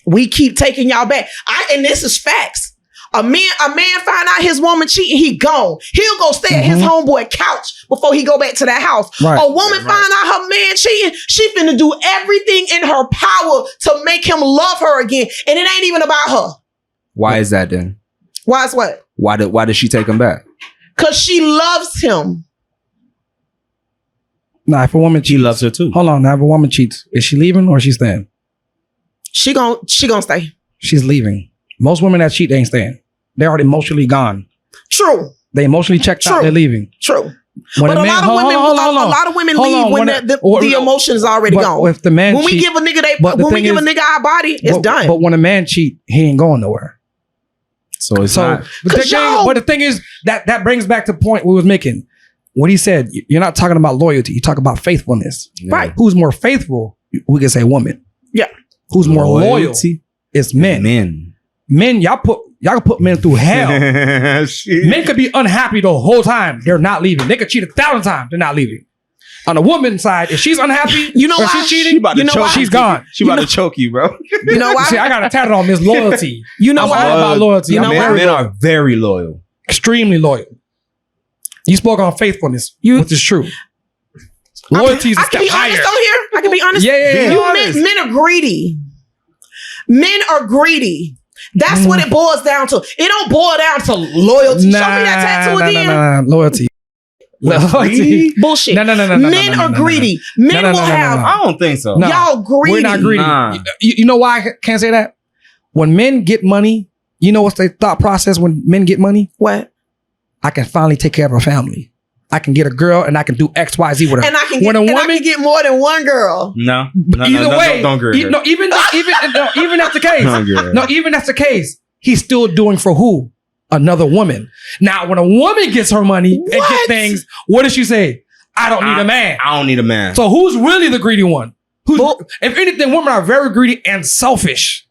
We keep taking y'all back. And this is facts. A man find out his woman cheating, he gone. He'll go stay at his homeboy couch before he go back to that house.
Right.
A woman find out her man cheating, she finna do everything in her power to make him love her again. And it ain't even about her.
Why is that then?
Why is what?
Why did she take him back?
Because she loves him.
Nah, if a woman cheats,
She loves her too.
hold on. Now, if a woman cheats, is she leaving or is she staying?
She gon' stay.
She's leaving. Most women that cheat, they ain't staying. They're already emotionally gone.
True.
They emotionally checked out. They're leaving.
True.
When
But a lot of women leave when the emotion is already gone.
If the man
when we give a nigga a nigga our body, it's done.
But when a man cheat, he ain't going nowhere.
So it's not.
But the thing is that brings back to the point we was making. What he said, you're not talking about loyalty. You talk about faithfulness.
Yeah.
Right.
Who's more faithful? We can say woman.
Yeah.
Who's more loyal?
Loyalty?
It's men. Men, y'all can put men through hell. Men could be unhappy the whole time. They're not leaving. They could cheat 1,000 times. They're not leaving. On the woman's side, if she's unhappy,
you know
or
why?
she's cheating, she's gone.
She about to choke you, bro.
You know why?
See, I got to tatted on this loyalty.
You know
I'm
why?
all about loyalty.
You know why?
Men are very loyal.
Extremely loyal. You spoke on faithfulness, which is true. Loyalty is a
I can
step
be honest
higher.
on here. I can be honest.
Yeah.
Men are greedy. Men are greedy. That's what it boils down to. It don't boil down to loyalty. Show me that tattoo again.
Loyalty. Loyalty.
Bullshit.
No.
Men are greedy. Men will have.
I don't think so.
No.
Y'all greedy.
We're not greedy.
Nah.
You know why I can't say that? When men get money, you know what's their thought process when men get money?
What?
I can finally take care of a family. I can get a girl and I can do X, Y, Z with her.
And I can get more than one girl.
No.
Either way,
don't agree.
even that's the case. Even that's the case. He's still doing for who? Another woman. Now, when a woman gets her money and gets things, what does she say? I don't need a man.
I don't need a man.
So who's really the greedy one? If anything, women are very greedy and selfish.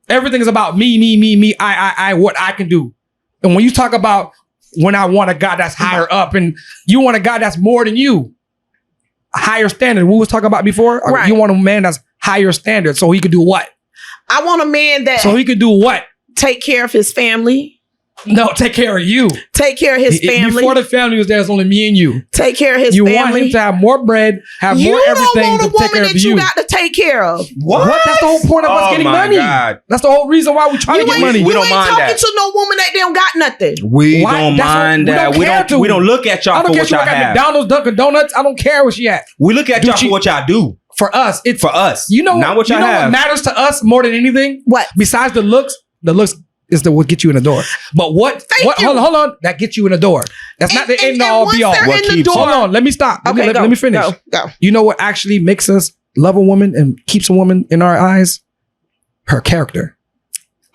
Everything is about me, I, what I can do. And when you talk about when I want a guy that's higher up, and you want a guy that's more than you. A higher standard. We was talking about before.
Right.
You want a man that's higher standard, so he could do what?
I want a man that
So he could do what?
take care of his family,
No, take care of you.
take care of his family,
Before the family was there, it's only me and you.
take care of his
You
family.
want him to have more bread, have
you
more
don't
everything
want a
to take
woman
care
that
of
you
you.
got to take care of.
What?
That's the whole point of us getting money.
God.
That's the whole reason why we try to
You
get
ain't,
money.
We
you
don't
ain't
mind
talking
that.
to no woman that don't got nothing.
We
Why?
don't
That's what-
mind
we
that.
don't
We
care
don't.
to.
We don't look at y'all
I don't
for
care
what
if you
y'all
work at
have.
McDonald's, Dunkin' Donuts. I don't care what she at.
We look at
Do
y'all
she-
for what y'all do.
For us, it's
For us,
you know
not what
you
y'all
know
have.
what matters to us more than anything.
What?
Besides the looks is the what get you in the door. But what?
Thank you.
Hold on, that gets you in the door. That's not the end all
once
be all.
they're
What
in the
keeps-
door,
Hold on, let me stop.
Okay,
let me finish.
Go.
You know what actually makes us love a woman and keeps a woman in our eyes? Her character.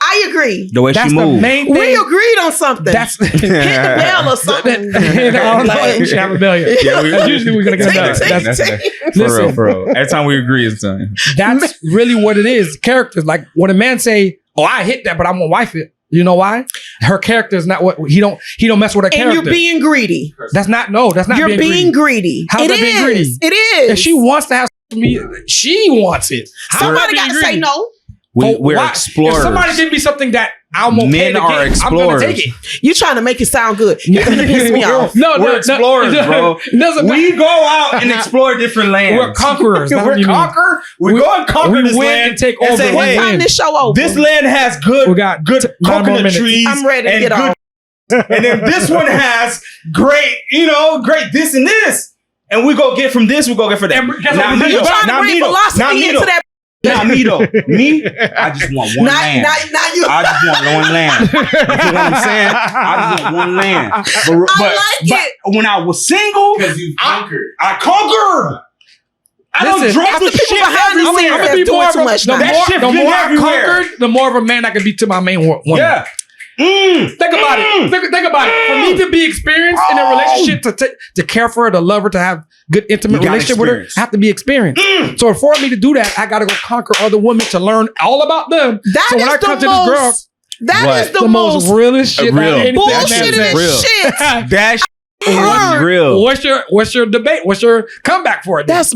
I agree.
The way
That's
she
the
moves.
main thing.
We agreed on something.
That's
Hit the bell or something.
I don't know. We should have a bell here.
Yeah,
That's usually we're gonna get a bell.
Tick, tick,
That's,
tick.
listen,
For real. Every time we agree, it's time.
that's really what it is. Characters. Like when a man say, "Oh, I hit that, but I'm gonna wife it." You know why? Her character is not what he don't mess with her
And
character.
you're being greedy.
That's not
You're being greedy.
How's
It
that being
is.
greedy?
It is.
If she wants to have me, she wants it. How am I
Somebody
being
got to say
greedy?
no.
We're
Why?
explorers.
If somebody give me something that I'm okay
Men
to
are
get, I'm
explorers.
gonna take it.
You trying to make it sound good. You're going to piss me off.
We're explorers, bro.
It doesn't
We
matter.
go out and explore different lands.
We're conquerors. That's what
We're
you mean.
conquer. We go and conquer
we
this
win
land
and take
and
over.
say,
We
What
hey,
time
win.
this show over?
this land has good,
We got
good
9 more
coconut
minutes.
trees.
I'm ready to
and
get
good-
off.
And then this one has great, great this and this. And we go get from this, we go get from that.
And guess what
Now,
we do?
me,
You trying to
now,
bring
me, though. Now,
philosophy
me,
into
though.
that?
Now, me, though. Me, I just want one land.
Now you.
I just want one land. You know what I'm saying? I just want one land. But when I was single,
Because you conquered.
I conquered. I don't
Listen,
drop
after
the
people
shit
behind the
everywhere.
scenes
I'm gonna
that's
be
doing
more
too
of a,
much
the
now.
more,
That shit
the
been
more I
everywhere.
conquered, the more of a man I can be to my main woman.
Yeah.
Think about it. Think about it. For me to be experienced in a relationship, to care for her, to love her, to have good intimate
You got
relationship with her,
experience.
I have to be experienced. So for me to do that, I got to go conquer other women to learn all about them.
That
so when
is
I come
the
to this girl,
most. That
What?
is the
the most
most
realest shit.
Real.
Like anything that
bullshit
man
and
real.
shit.
said.
That shit
Hurt.
was real.
What's your debate? What's your comeback for it? then?
That's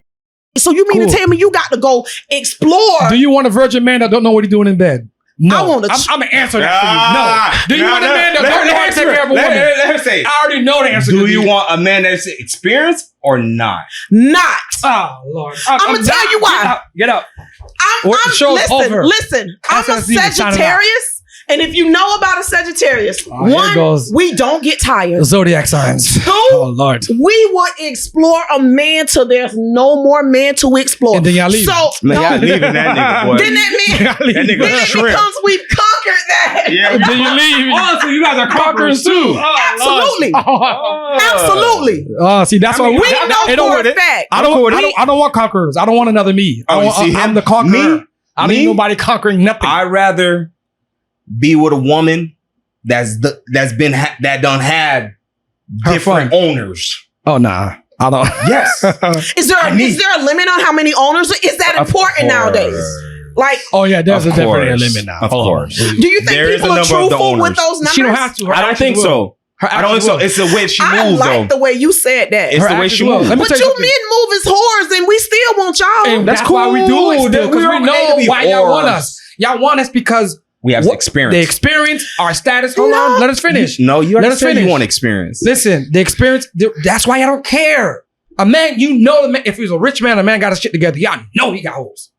so. You mean
Cool.
to tell me you got to go explore?
Do you want a virgin man that don't know what he's doing in bed? No.
I want a-
I'm gonna answer that for you. No. Do you want a man that don't know how to take care of a woman?
Let her say.
I already know the answer.
Do
to
you
this.
want a man that's experienced or not?
Not.
Oh Lord!
I'ma tell you why.
Get up.
I'm
What- the show's over.
Listen. I'm a
SSD, sign it out.
Sagittarius, and if you know about a Sagittarius,
Oh, here it goes.
one, we don't get tired.
Zodiac signs.
Two,
Oh Lord!
we will explore a man till there's no more man to explore.
And then y'all leave.
So
Man, y'all leaving that nigga, boy.
then that means
Y'all leave.
That nigga
then it
shrimp.
becomes we've conquered that.
Yeah,
Then you leave.
Oh, so you guys are
Conquerors too.
Absolutely. Absolutely.
Oh, see, that's why
We
it
know
don't
for
work.
a fact.
I don't want conquerors. I don't want another me.
Oh, you see
I'm
him?
the conqueror.
Me?
I don't
Me?
need nobody conquering nothing.
I'd rather be with a woman that done had
Her
different
fun.
owners.
Oh nah, I don't.
Yes.
Is there
I need-
is there a limit on how many owners? Is that
Of
important nowadays? Like,
Oh yeah, there's
Of
definitely a
course.
limit now.
Of
Hold on.
course.
do you think
There is
people
a
are
number of the
truthful with
owners.
those numbers?
She don't have to. Her
I don't
actions
think
will.
so.
Her
I don't think
actions
so.
will.
It's the way she
I
moves,
like
though.
the way you said that.
It's
Her
the way she
actions will.
moves.
Let me
But
tell
you
you
men
something.
move as whores, and we still want y'all.
And
That's
that's why we do
cool.
it still,
That
because
we
we
don't
know
need to be
why y'all want
whores.
us. Y'all want us because
We have
what-
experience.
the experience, our status. Hold on, let us finish.
No, you
Let
already
us
said
finish.
you want experience.
Listen, the experience. That's why I don't care. A man, you know, the man, if he's a rich man, a man got his shit together. Y'all know he got hoes.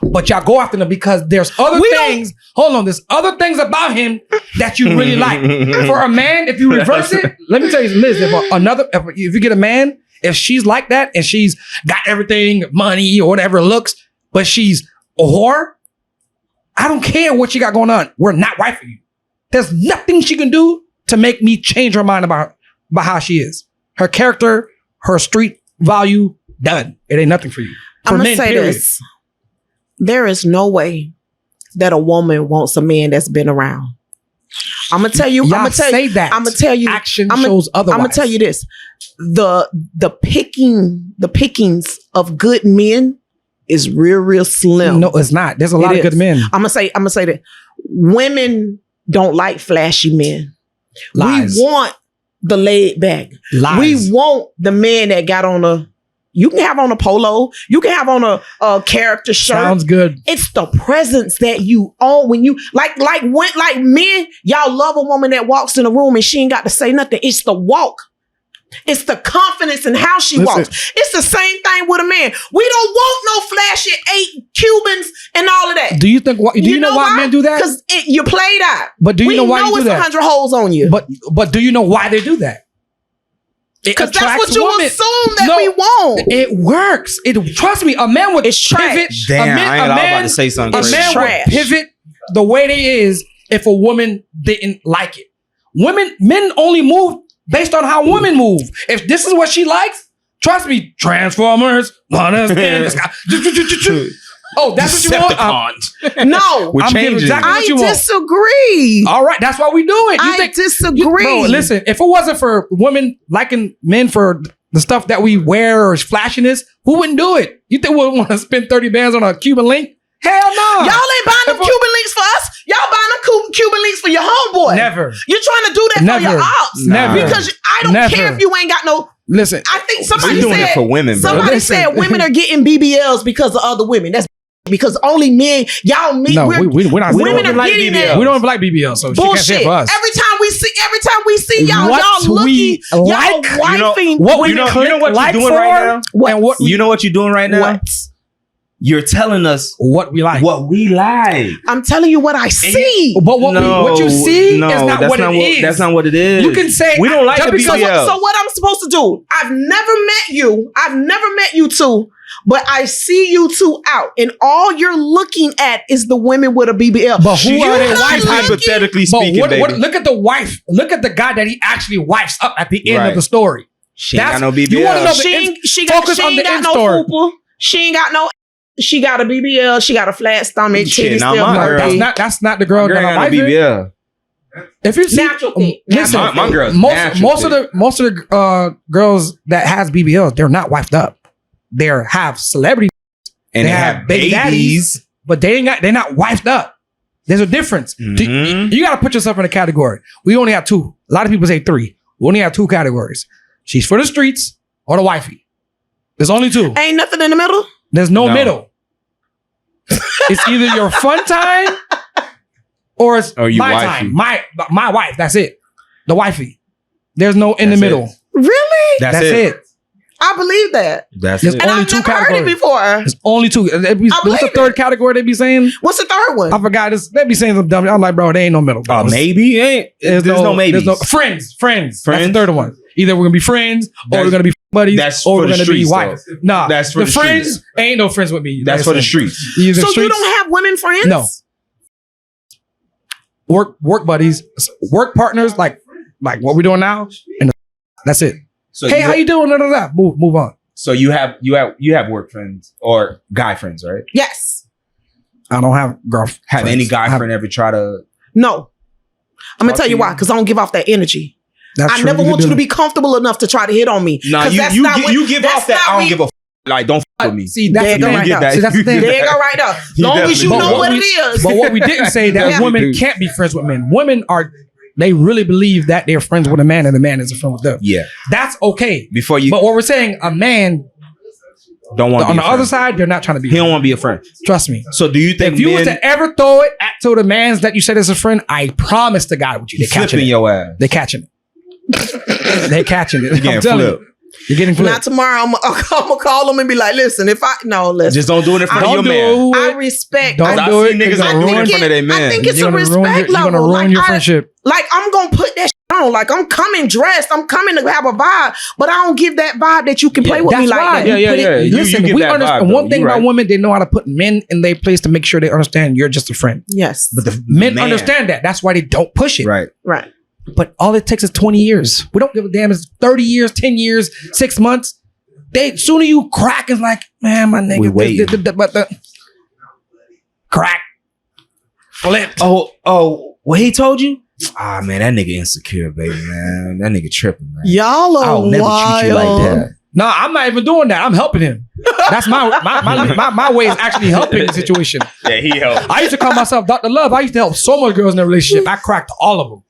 But y'all go after them because there's other
We don't-
things. Hold on, there's other things about him that you really like. For a man, if you reverse it, let me tell you, Liz, if you get a man, if she's like that and she's got everything, money or whatever looks, but she's a whore, I don't care what she got going on. We're not right for you. There's nothing she can do to make me change her mind about how she is. Her character, her street value, done. It ain't nothing for you. For
I'm gonna
men,
say
period.
this: there is no way that a woman wants a man that's been around. I'm gonna tell you.
Y'all
I'm gonna tell
say
you.
that.
I'm gonna tell you.
Action
I'ma-
shows otherwise.
I'm gonna tell you this: the pickings of good men is real slim.
No, it's not. There's a lot
It
of good
is.
men.
I'm gonna say that women don't like flashy men.
Lies.
We want the laid back.
Lies.
We want the man that got on a. You can have on a polo. You can have on a character shirt.
Sounds good.
It's the presence that you own when you like men. Y'all love a woman that walks in a room and she ain't got to say nothing. It's the walk. It's the confidence in how she walks. It's the same thing with a man. We don't want no flashy 8 Cubans and all of that.
Do you think? Do you know why men do that?
Because you played out.
But do you know why you do
it's
that?
100 holes on you.
But do you know why they do that?
Because that's what you assume that we want.
It works. Trust me. A man would pivot.
Damn, I ain't about to say something
A
crazy.
man would pivot the way they is if a woman didn't like it. Men only move based on how women move. If this is what she likes, trust me, Transformers, oh, that's what you want?
No.
We're changing.
Exactly what you want.
Disagree.
All right, that's why we do it.
I disagree.
Bro, listen, if it wasn't for women liking men for the stuff that we wear or flashiness, who wouldn't do it? You think we would want to spend 30 bands on a Cuban link? Hell no.
Y'all ain't buying them Cuban links for us. Y'all buying them Cuban links for your homeboy.
Never.
You're trying to do that for your ops.
Never.
Because I don't care if you ain't got no.
Listen.
I think somebody
We're doing
said
it for women, bro.
Somebody said women are getting BBLs because of other women. That's because only men. Y'all meet.
No, we're not.
Women are
like
getting
BBL.
that.
We don't even like BBL, so she can't say
Bullshit.
it for us.
Every time we see y'all,
What
y'all looking,
we
y'all
like,
wifing.
what
you know what
like
you're doing right now?
What?
And what
You know what you're doing right now?
What?
You're telling us
what we like.
what we like.
I'm telling you what I see.
But what you see is not what it is.
That's not what it is.
You can say
we don't like the
just because-
BBL.
So what I'm supposed to do? I've never met you two, but I see you two out, and all you're looking at is the women with a BBL.
But who are they
She's
wifing?
hypothetically
But
speaking, baby.
look at the wife. Look at the guy that he actually wifes up at the end of the story.
She ain't got no BBL.
You want to know
She ain't got no fupa. She ain't got no. She got a BBL. She got a flat stomach.
Shit,
Titties
not
still
my girl.
birthday.
That's not the girl that I'm
got no
wifing.
BBL.
If you see,
Natural thing.
listen,
My girl's
most
natural
of the girls that has BBLs, they're not wifed up. They have celebrity,
And
they
they
have
have
baby daddies, but they're not wifed up. There's a difference.
Mhm.
You got to put yourself in a category. We only have 2. A lot of people say 3. We only have 2 categories. She's for the streets or the wifey. There's only 2.
Ain't nothing in the middle.
There's no middle. It's either your fun time or it's
Or you
my
wifey.
time. My wife. That's it. The wifey. There's no in the
That's
middle.
it.
Really?
That's it.
I believe that.
That's
There's
it.
And
only
I've
2
never heard it
categories.
before.
There's only 2. What's
believe
the third category they be saying?
What's the third one?
I forgot. They be saying some dumb. I'm like, bro, there ain't no middle. Bro.
Maybe ain't. There's no maybe.
There's no friends. That's the third one. Either we're gonna be friends or we're gonna be buddies
That's
or
for
we're
the
gonna be
streets,
wives.
though.
Nah,
That's for
the
the
friends.
streets.
Ain't no friends with me.
That's for the streets.
Either
So you
streets,
don't have women friends?
No. Work buddies, work partners, like what we're doing now, and that's it.
So
Hey, how you doing? Da, da, da. Move on.
So you have work friends or guy friends, right?
Yes.
I don't have girlfriend.
Have any guy friend ever try to?
No. I'm gonna
Talk
tell
to
you why,
you?
because I don't give off that energy.
That's
I
true.
never
You
want
can
you to
do
be comfortable enough to try to hit on me.
Nah,
'Cause that's not what-
you give
that's
off that.
not
I don't
me.
give a like. Don't with me.
See, that's
There
the
you go
thing.
right
get
there.
that.
See, that's the
You
thing.
get
There you go right there. Long as you
definitely
know
do.
what it is.
But what we didn't say that
Yeah.
women can't be friends with men. Women they really believe that they're friends with a man and the man is a friend with them.
Yeah.
That's okay.
Before you
But what we're saying, a man
don't want
on the other side, they're not trying to be.
he don't want to be a friend.
Trust me.
So do you think
If you
men
was to ever throw it to the mans that you said is a friend, I promise to God with you, they're catching
flipping
it.
your ass?
They're catching it. They're catching it.
getting
I'm telling
flipped.
you. You're getting
Not
flipped.
tomorrow. I'm gonna call them and be like, listen, listen.
Just don't do it in front of your
Don't
man.
do
I
it.
respect.
Don't
I
do
see
it.
niggas
You're
that
gonna
do it in
ruin-
front of their
I
man.
think it's
you're
a
gonna ruin
respect
your- You're
level.
gonna ruin your
I-
friendship.
Like I'm gonna put that on. Like I'm coming dressed. I'm coming to have a vibe, but I don't give that vibe that you can play with me
That's
like
right.
that.
Yeah,
Put it-
yeah. You
Listen,
give
we
that
understand.
vibe,
One
though.
thing
You
about
right.
women, they know how to put men in their place to make sure they understand you're just a friend.
Yes,
But the men
Man.
understand that. That's why they don't push it.
Right.
right.
But all it takes is 20 years. We don't give a damn. It's 30 years, 10 years, 6 months. Sooner you crack, it's like, man, my nigga.
We waiting.
But the crack, flipped.
Oh, what he told you? Ah, man, that nigga insecure, baby, man. That nigga tripping, man.
Y'all are
I'll never treat you like that.
No, I'm not even doing that. I'm helping him. That's my way is actually helping the situation.
Yeah, he helped.
I used to call myself Dr. Love. I used to help so much girls in a relationship. I cracked all of them.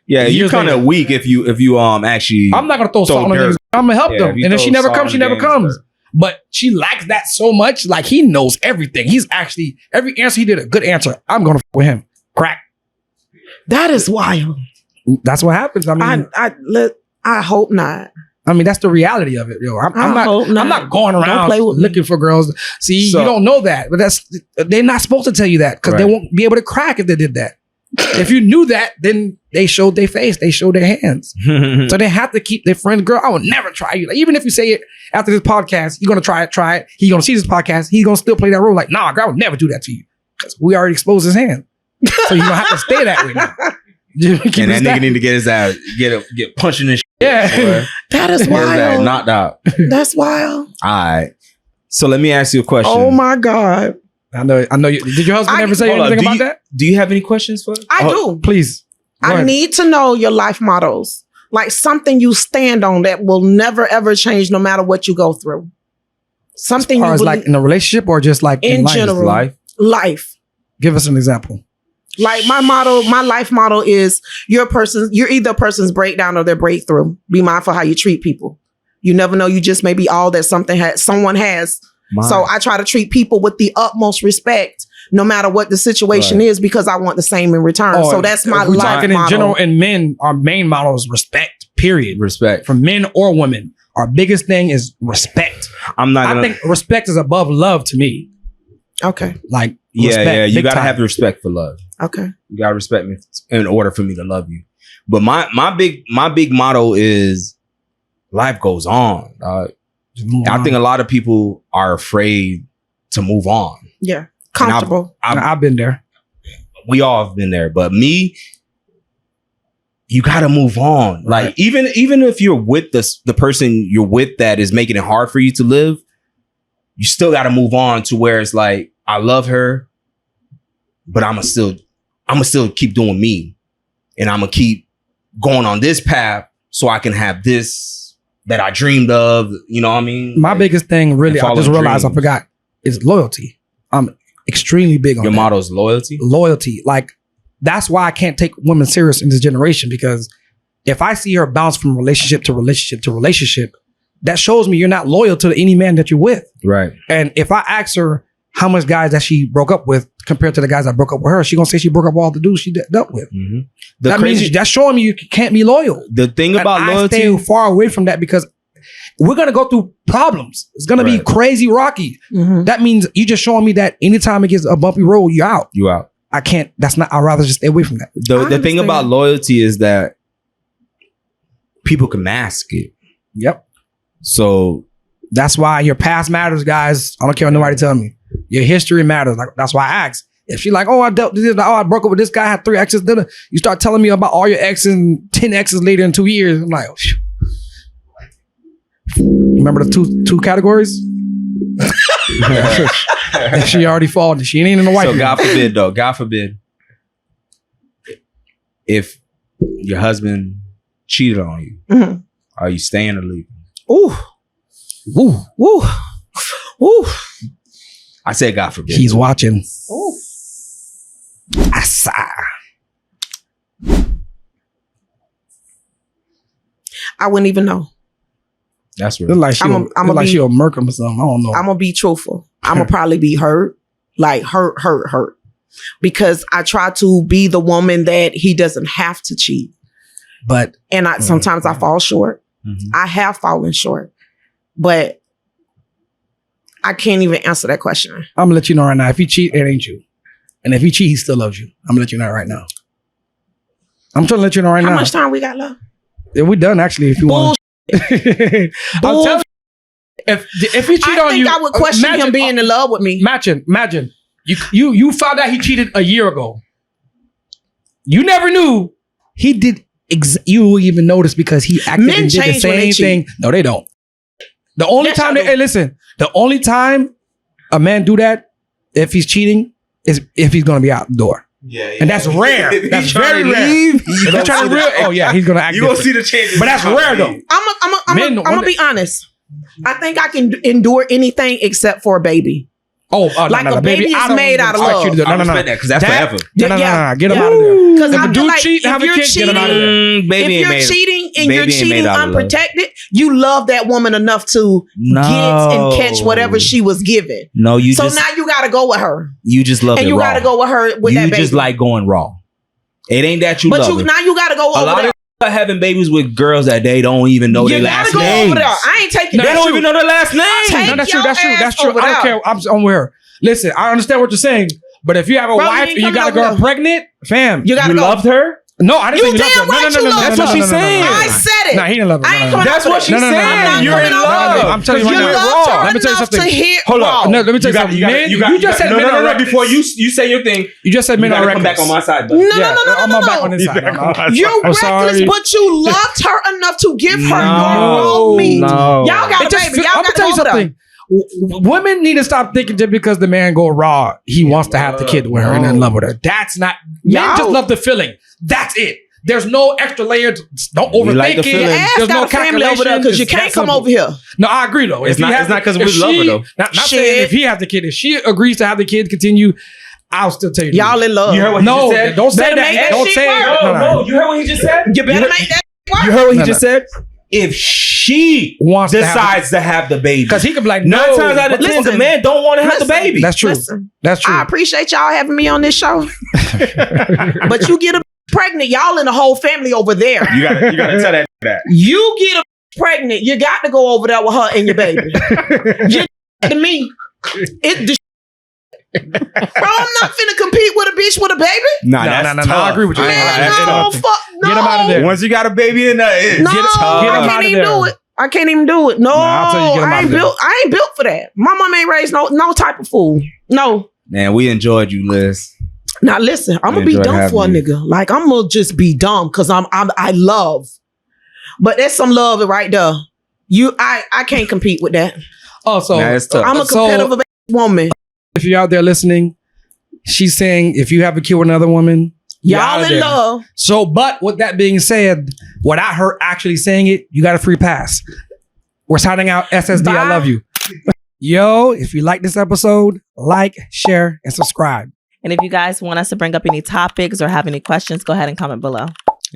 Yeah, you're
Years
kind of
later.
weak if you actually.
I'm not gonna throw salt on
dirt.
niggas. I'm gonna help
Yeah,
them.
if you
And if
throw
she never
salt
comes,
on
she
the
never
game,
comes.
dirt.
But she likes that so much. Like he knows everything. He's actually every answer he did a good answer. I'm gonna f with him. Crack.
That is wild.
That's what happens. I mean,
I hope not.
that's the reality of it, yo. I'm
hope
not. I'm not going
Don't
around
play with me.
looking for girls. See,
So-
you don't know that, but they're not supposed to tell you that because they
Right.
won't be able to crack if they did that. If you knew that, then they showed their face, they showed their hands. So they have to keep their friends. Girl, I would never try you. Like, even if you say it after this podcast, you're gonna try it. He's gonna see this podcast. He's gonna still play that role. Like, nah, girl, I would never do that to you because we already exposed his hand. So you're gonna have to stay that way now. Keep
And
his
that nigga
back.
need to get his ass get punched in his shit.
Yeah.
boy.
That is
Get his ass
wild.
knocked out.
That's wild.
All right. So let me ask you a question.
Oh my God.
I know. You, did your husband ever say
Hold on,
anything about
do
that?
Do you have any questions for us?
I do.
Please. Go
I
ahead.
need to know your life mottos. Like something you stand on that will never ever change no matter what you go through. Something
As far
you
as
believe
like in a relationship or just like
in
life?
general.
Life.
life.
Give us an example.
Like my life motto is you're either a person's breakdown or their breakthrough. Be mindful how you treat people. You never know, you just may be all that someone has. So I try to treat people with the utmost respect, no matter what the situation is, because I want the same in return. So that's my
if we're
life
talking
motto.
in general, and men, our main motto is respect, period.
Respect.
For men or women. Our biggest thing is respect.
I'm not
I
gonna.
think respect is above love to me.
Okay.
Like,
Yeah,
respect,
yeah. You
big
gotta
time.
have the respect for love.
Okay.
You gotta respect me in order for me to love you. But my big motto is life goes on. I think a lot of people are afraid to move on.
Yeah. Comfortable.
I've been there.
We all have been there, but me, you gotta move on.
Right.
Like even if you're with the person you're with that is making it hard for you to live, you still gotta move on to where it's like, I love her, but I'ma still keep doing me, and I'ma keep going on this path so I can have this that I dreamed of. You know what I mean?
My
Like,
biggest thing, really, I
follow
just realized I
dreams.
forgot, is loyalty. I'm extremely big on
your
that.
motto is loyalty.
Loyalty. Like, that's why I can't take women serious in this generation, because if I see her bounce from relationship to relationship to relationship, that shows me you're not loyal to any man that you're with.
Right.
And if I ask her how much guys that she broke up with compared to the guys that broke up with her, she gonna say she broke up with all the dudes she dealt with.
Mm-hmm.
That means that's showing me you can't be loyal.
The thing
And
about
I
loyalty,
stay far away from that because we're gonna go through problems. It's gonna be
Right.
crazy rocky.
Mhm.
That means you just showing me that anytime it gets a bumpy road, you're out.
you out.
I can't. That's not. I'd rather just stay away from that.
The thing
understand.
about loyalty is that people can mask it.
Yep.
So
That's why your past matters, guys. I don't care what nobody tell me. Your history matters. Like, that's why I ask. If she like, oh, I dealt with this, I broke up with this guy, I had 3 exes. Then you start telling me about all your exes and 10 exes later in 2 years. I'm like, oh, phew. Remember the two categories? She already fallen. She ain't in the white.
So God forbid, though. God forbid, if your husband cheated on you,
Mhm.
are you staying or leaving?
Ooh.
Woo.
Woo. Woo.
I said God forbid.
He's watching.
Ooh.
Asa.
I wouldn't even know.
That's
Look
real.
like she'll,
I'ma
look like
be-
she'll murk him or something. I don't know.
I'm gonna be truthful. I'm gonna probably be hurt. Like hurt. Because I try to be the woman that he doesn't have to cheat.
But
And sometimes I fall short.
Mhm.
I have fallen short. But I can't even answer that question.
I'm gonna let you know right now. If he cheat, it ain't you. And if he cheat, he still loves you. I'm gonna let you know right now. I'm trying to let you know right
How
now.
much time we got left?
Yeah, we're done actually. If you want, I'm telling you, if he cheat
I
on
think
you,
I would question
imagine-
him being in love with me.
Imagine you found out he cheated a year ago. You never knew he did. You will even notice because he acted
Men
and did the
change when they
same thing. No, they don't. The only
Yes,
time
I do.
hey, listen. The only time a man do that if he's cheating is if he's gonna be out the door.
Yeah,
And that's rare.
If
That's
he's trying
very
to
rare.
leave,
If they're trying to real, oh yeah, he's gonna act.
you gonna
different.
see the changes.
But that's rare though.
I'm
Men,
gonna be honest. I think I can endure anything except for a baby. Like a baby is made out of love.
I respect that because that's forever.
Get him out of there.
Because
If
I
a
feel
dude
like
cheat, have a kid, get him out of there.
Baby
if
ain't
you're
made.
cheating and
baby
you're
ain't
cheating
made out of love.
unprotected, you love that woman enough to get and catch whatever she was given.
No, you
So
just
now you got to go with her,
you just love
and
it
you
raw.
got to go with her with
you
that baby.
just like going raw. It ain't that you
but
love
you
it.
now you got to go
A
over
lot
there.
of are having babies with girls that they don't even know their
You got
last
to go
names.
over there. I ain't taking.
They
that.
don't even know their last name.
Take
No, that's
your
true. That's true.
ass
That's true.
over
I don't
there.
care. I'm with her. Listen, I understand what you're saying, but if you have a
Bro, you
wife
ain't
and you got a
coming
girl
over there.
pregnant, fam,
You got to
You
go.
loved her?
no, I didn't
You
say you
damn
loved her.
right you loved
That's
her.
what she's saying.
I said it.
Nah, he didn't love her.
I ain't
No,
coming
That's
over
what
there.
she's saying.
I'm not
You're in
coming over
love.
there.
I'm telling you
You
right now.
loved her
Let me tell you
enough to
something.
hit
Hold
raw.
on.
No, let me tell you something. Men, you just said men are reckless.
Before you say your thing,
You just said
you
men are
gotta come
reckless.
back on my side.
No,
Buddy.
I'm
no.
back on this side.
You're
I'm
reckless,
sorry.
but you loved her enough to give her your
No,
raw meat.
no.
Y'all got
It
a
just
baby.
feel-
Y'all
I'm
got
gonna
to
tell you
go over there.
something. Women need to stop thinking just because the man go raw, he wants to have the kid with her and in love with her. That's not. Men
Y'all-
just love the feeling. That's it. There's no extra layers. Don't
We
overthink
like the
it.
feeling.
Your ass
There's
got
no
a family over there because you
calculation.
can't
It's
come
that
over here.
No, I agree though.
It's
If he
not-
has-
it's not 'cause
if
we love her,
she-
though.
Not
Shit.
saying if he has the kid. If she agrees to have the kid continue, I'll still tell you. the
Y'all
truth.
in love.
You heard what he
No,
just said?
don't say
Better make
that.
that
Don't
shit
say
work.
it. No.
You heard what he just said?
You better
heard-
make that work.
You heard what he
No,
just said? If she
Wants to have
decides to have the baby,
Because he could be like,
9
no.
times out of 10, the
listen.
man don't want to have the
Listen.
baby.
That's true.
Listen,
That's true.
I appreciate y'all having me on this show. But you get a pregnant, y'all in the whole family over there.
You gotta tell that.
You get a pregnant, you got to go over there with her and your baby. You to me, bro, I'm not finna compete with a bitch with a baby.
Nah,
No,
that's
no,
tough.
I agree with you.
I ain't
Man,
gonna lie,
Man,
that's
no,
tough.
fuck, no.
Get him out of there.
Once you got a baby in there, it's
No,
Get him
I
out
can't
of
even
there.
do it. I can't even do it. No,
I'll tell you, get him out
I
of
ain't
there.
built. I ain't built for that. My mom ain't raised no type of fool. No.
Man, we enjoyed you, Liz.
Now listen, I'm gonna be
enjoyed
dumb for a
having you.
nigga. Like I'm gonna just be dumb because I love. But that's some love right there. I can't compete with that.
Oh, so
Nah, it's tough.
I'm a
So-
competitive woman.
if you're out there listening, she's saying if you have a kid with another woman, you're out
Y'all
of
in
there.
love.
So, but with that being said, without her actually saying it, you got a free pass. We're signing out. SSD, I
Bye.
love you. Yo, if you like this episode, like, share, and subscribe.
And if you guys want us to bring up any topics or have any questions, go ahead and comment below.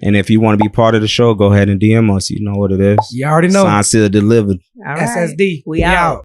And if you want to be part of the show, go ahead and DM us. You know what it is.
You already know.
Signed, sealed, delivered.
All right.
SSD.
We out.